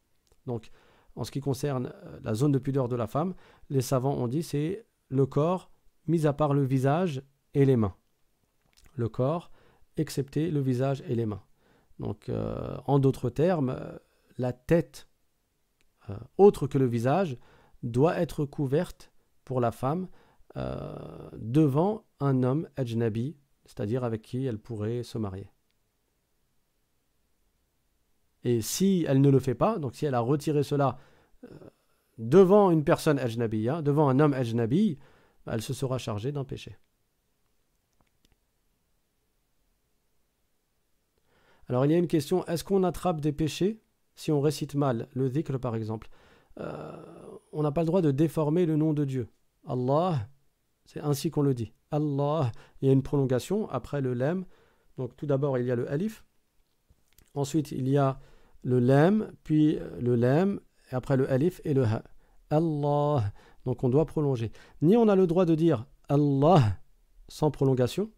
Donc, en ce qui concerne la zone de pudeur de la femme, les savants ont dit c'est le corps, mis à part le visage et les mains. Le corps, excepté le visage et les mains. Donc, en d'autres termes, la tête, autre que le visage, doit être couverte pour la femme devant un homme ajnabi, c'est-à-dire avec qui elle pourrait se marier. Et si elle ne le fait pas, donc si elle a retiré cela devant une personne ajnabiyya, devant un homme ajnabi, elle se sera chargée d'un péché. Alors il y a une question, est-ce qu'on attrape des péchés si on récite mal le dhikr par exemple? On n'a pas le droit de déformer le nom de Dieu. Allah, c'est ainsi qu'on le dit. Allah, il y a une prolongation après le lam. Donc tout d'abord il y a le alif. Ensuite il y a le lam, puis le lam, et après le alif et le ha. Allah. Donc on doit prolonger. Ni on a le droit de dire Allah sans prolongation,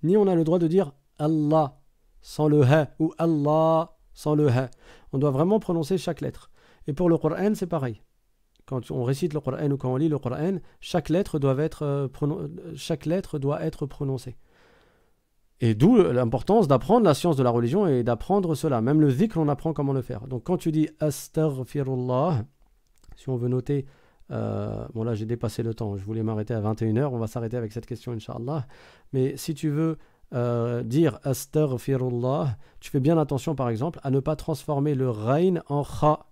ni on a le droit de dire Allah sans le ha, ou Allah sans le ha. On doit vraiment prononcer chaque lettre. Et pour le Coran, c'est pareil. Quand on récite le Coran ou quand on lit le Coran, chaque lettre doit être prononcée. Et d'où l'importance d'apprendre la science de la religion et d'apprendre cela. Même le dhikr, on apprend comment le faire. Donc quand tu dis astaghfirullah, si on veut noter, bon là j'ai dépassé le temps, je voulais m'arrêter à 21h, on va s'arrêter avec cette question Inch'Allah. Mais si tu veux dire astaghfirullah, tu fais bien attention par exemple à ne pas transformer le rain en kha.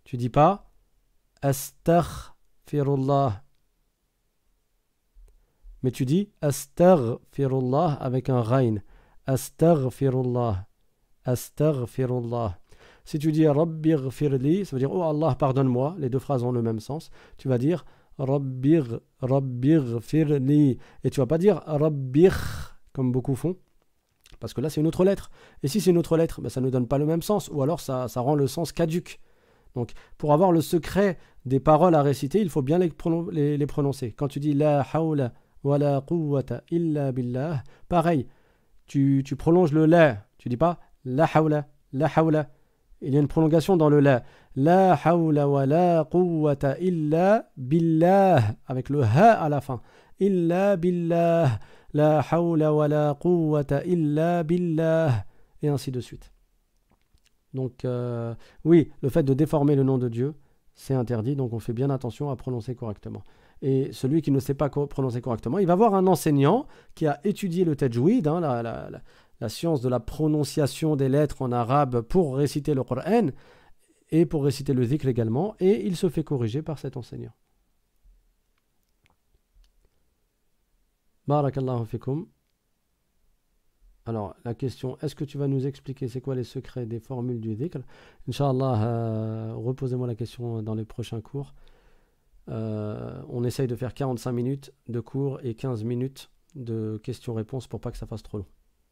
Tu dis pas astaghfirullah, mais tu dis astaghfirullah avec un rain. Astaghfirullah. Astaghfirullah. Si tu dis rabbighfirli, ça veut dire oh Allah pardonne-moi, les deux phrases ont le même sens. Tu vas dire rabbighfirli, et tu vas pas dire rabbigh comme beaucoup font, parce que là c'est une autre lettre. Et si c'est une autre lettre, ben, ça ne donne pas le même sens, ou alors ça rend le sens caduc. Donc pour avoir le secret des paroles à réciter, il faut bien les prononcer. Quand tu dis la hawla wa la quwwata illa billah, pareil, tu prolonges le la, tu dis pas la hawla, la hawla. Il y a une prolongation dans le la. La hawla wa la quwwata illa billah, avec le ha à la fin. Illa billah, la hawla wa la quwwata illa billah, et ainsi de suite. Donc oui, le fait de déformer le nom de Dieu, c'est interdit, donc on fait bien attention à prononcer correctement. Et celui qui ne sait pas prononcer correctement, il va voir un enseignant qui a étudié le tajwid, hein, la science de la prononciation des lettres en arabe pour réciter le Coran et pour réciter le dhikr également, et il se fait corriger par cet enseignant. Barakallahu fikum. Alors, la question, est-ce que tu vas nous expliquer c'est quoi les secrets des formules du dhikr? Inch'Allah, reposez-moi la question dans les prochains cours. On essaye de faire 45 minutes de cours et 15 minutes de questions-réponses pour pas que ça fasse trop long.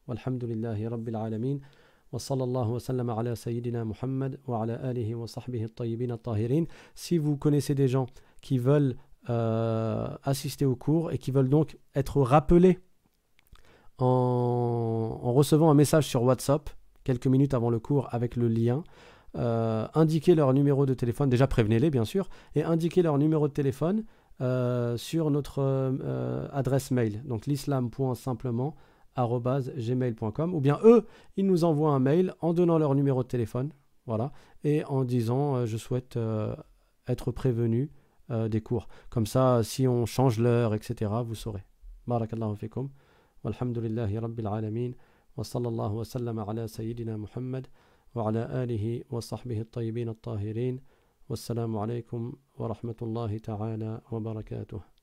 Walhamdulillahi Rabbil Alamin. Wa sallallahu wa sallam ala Sayyidina Muhammad wa ala alihi wa sahbihi at-tayyibin at-tahirin. Si vous connaissez des gens qui veulent assister au cours et qui veulent donc être rappelés en recevant un message sur WhatsApp quelques minutes avant le cours avec le lien, indiquez leur numéro de téléphone, déjà prévenez-les bien sûr, et indiquez leur numéro de téléphone sur notre adresse mail, donc l'islam.simplement@gmail.com, ou bien eux, ils nous envoient un mail en donnant leur numéro de téléphone, voilà, et en disant je souhaite être prévenu des cours. Comme ça, si on change l'heure, etc., vous saurez. Barakallahu fikum. Walhamdulillahi Rabbil Alamin. Wa sallallahu wa sallam ala Sayyidina Muhammad وعلى آله وصحبه الطيبين الطاهرين والسلام عليكم ورحمة الله تعالى وبركاته.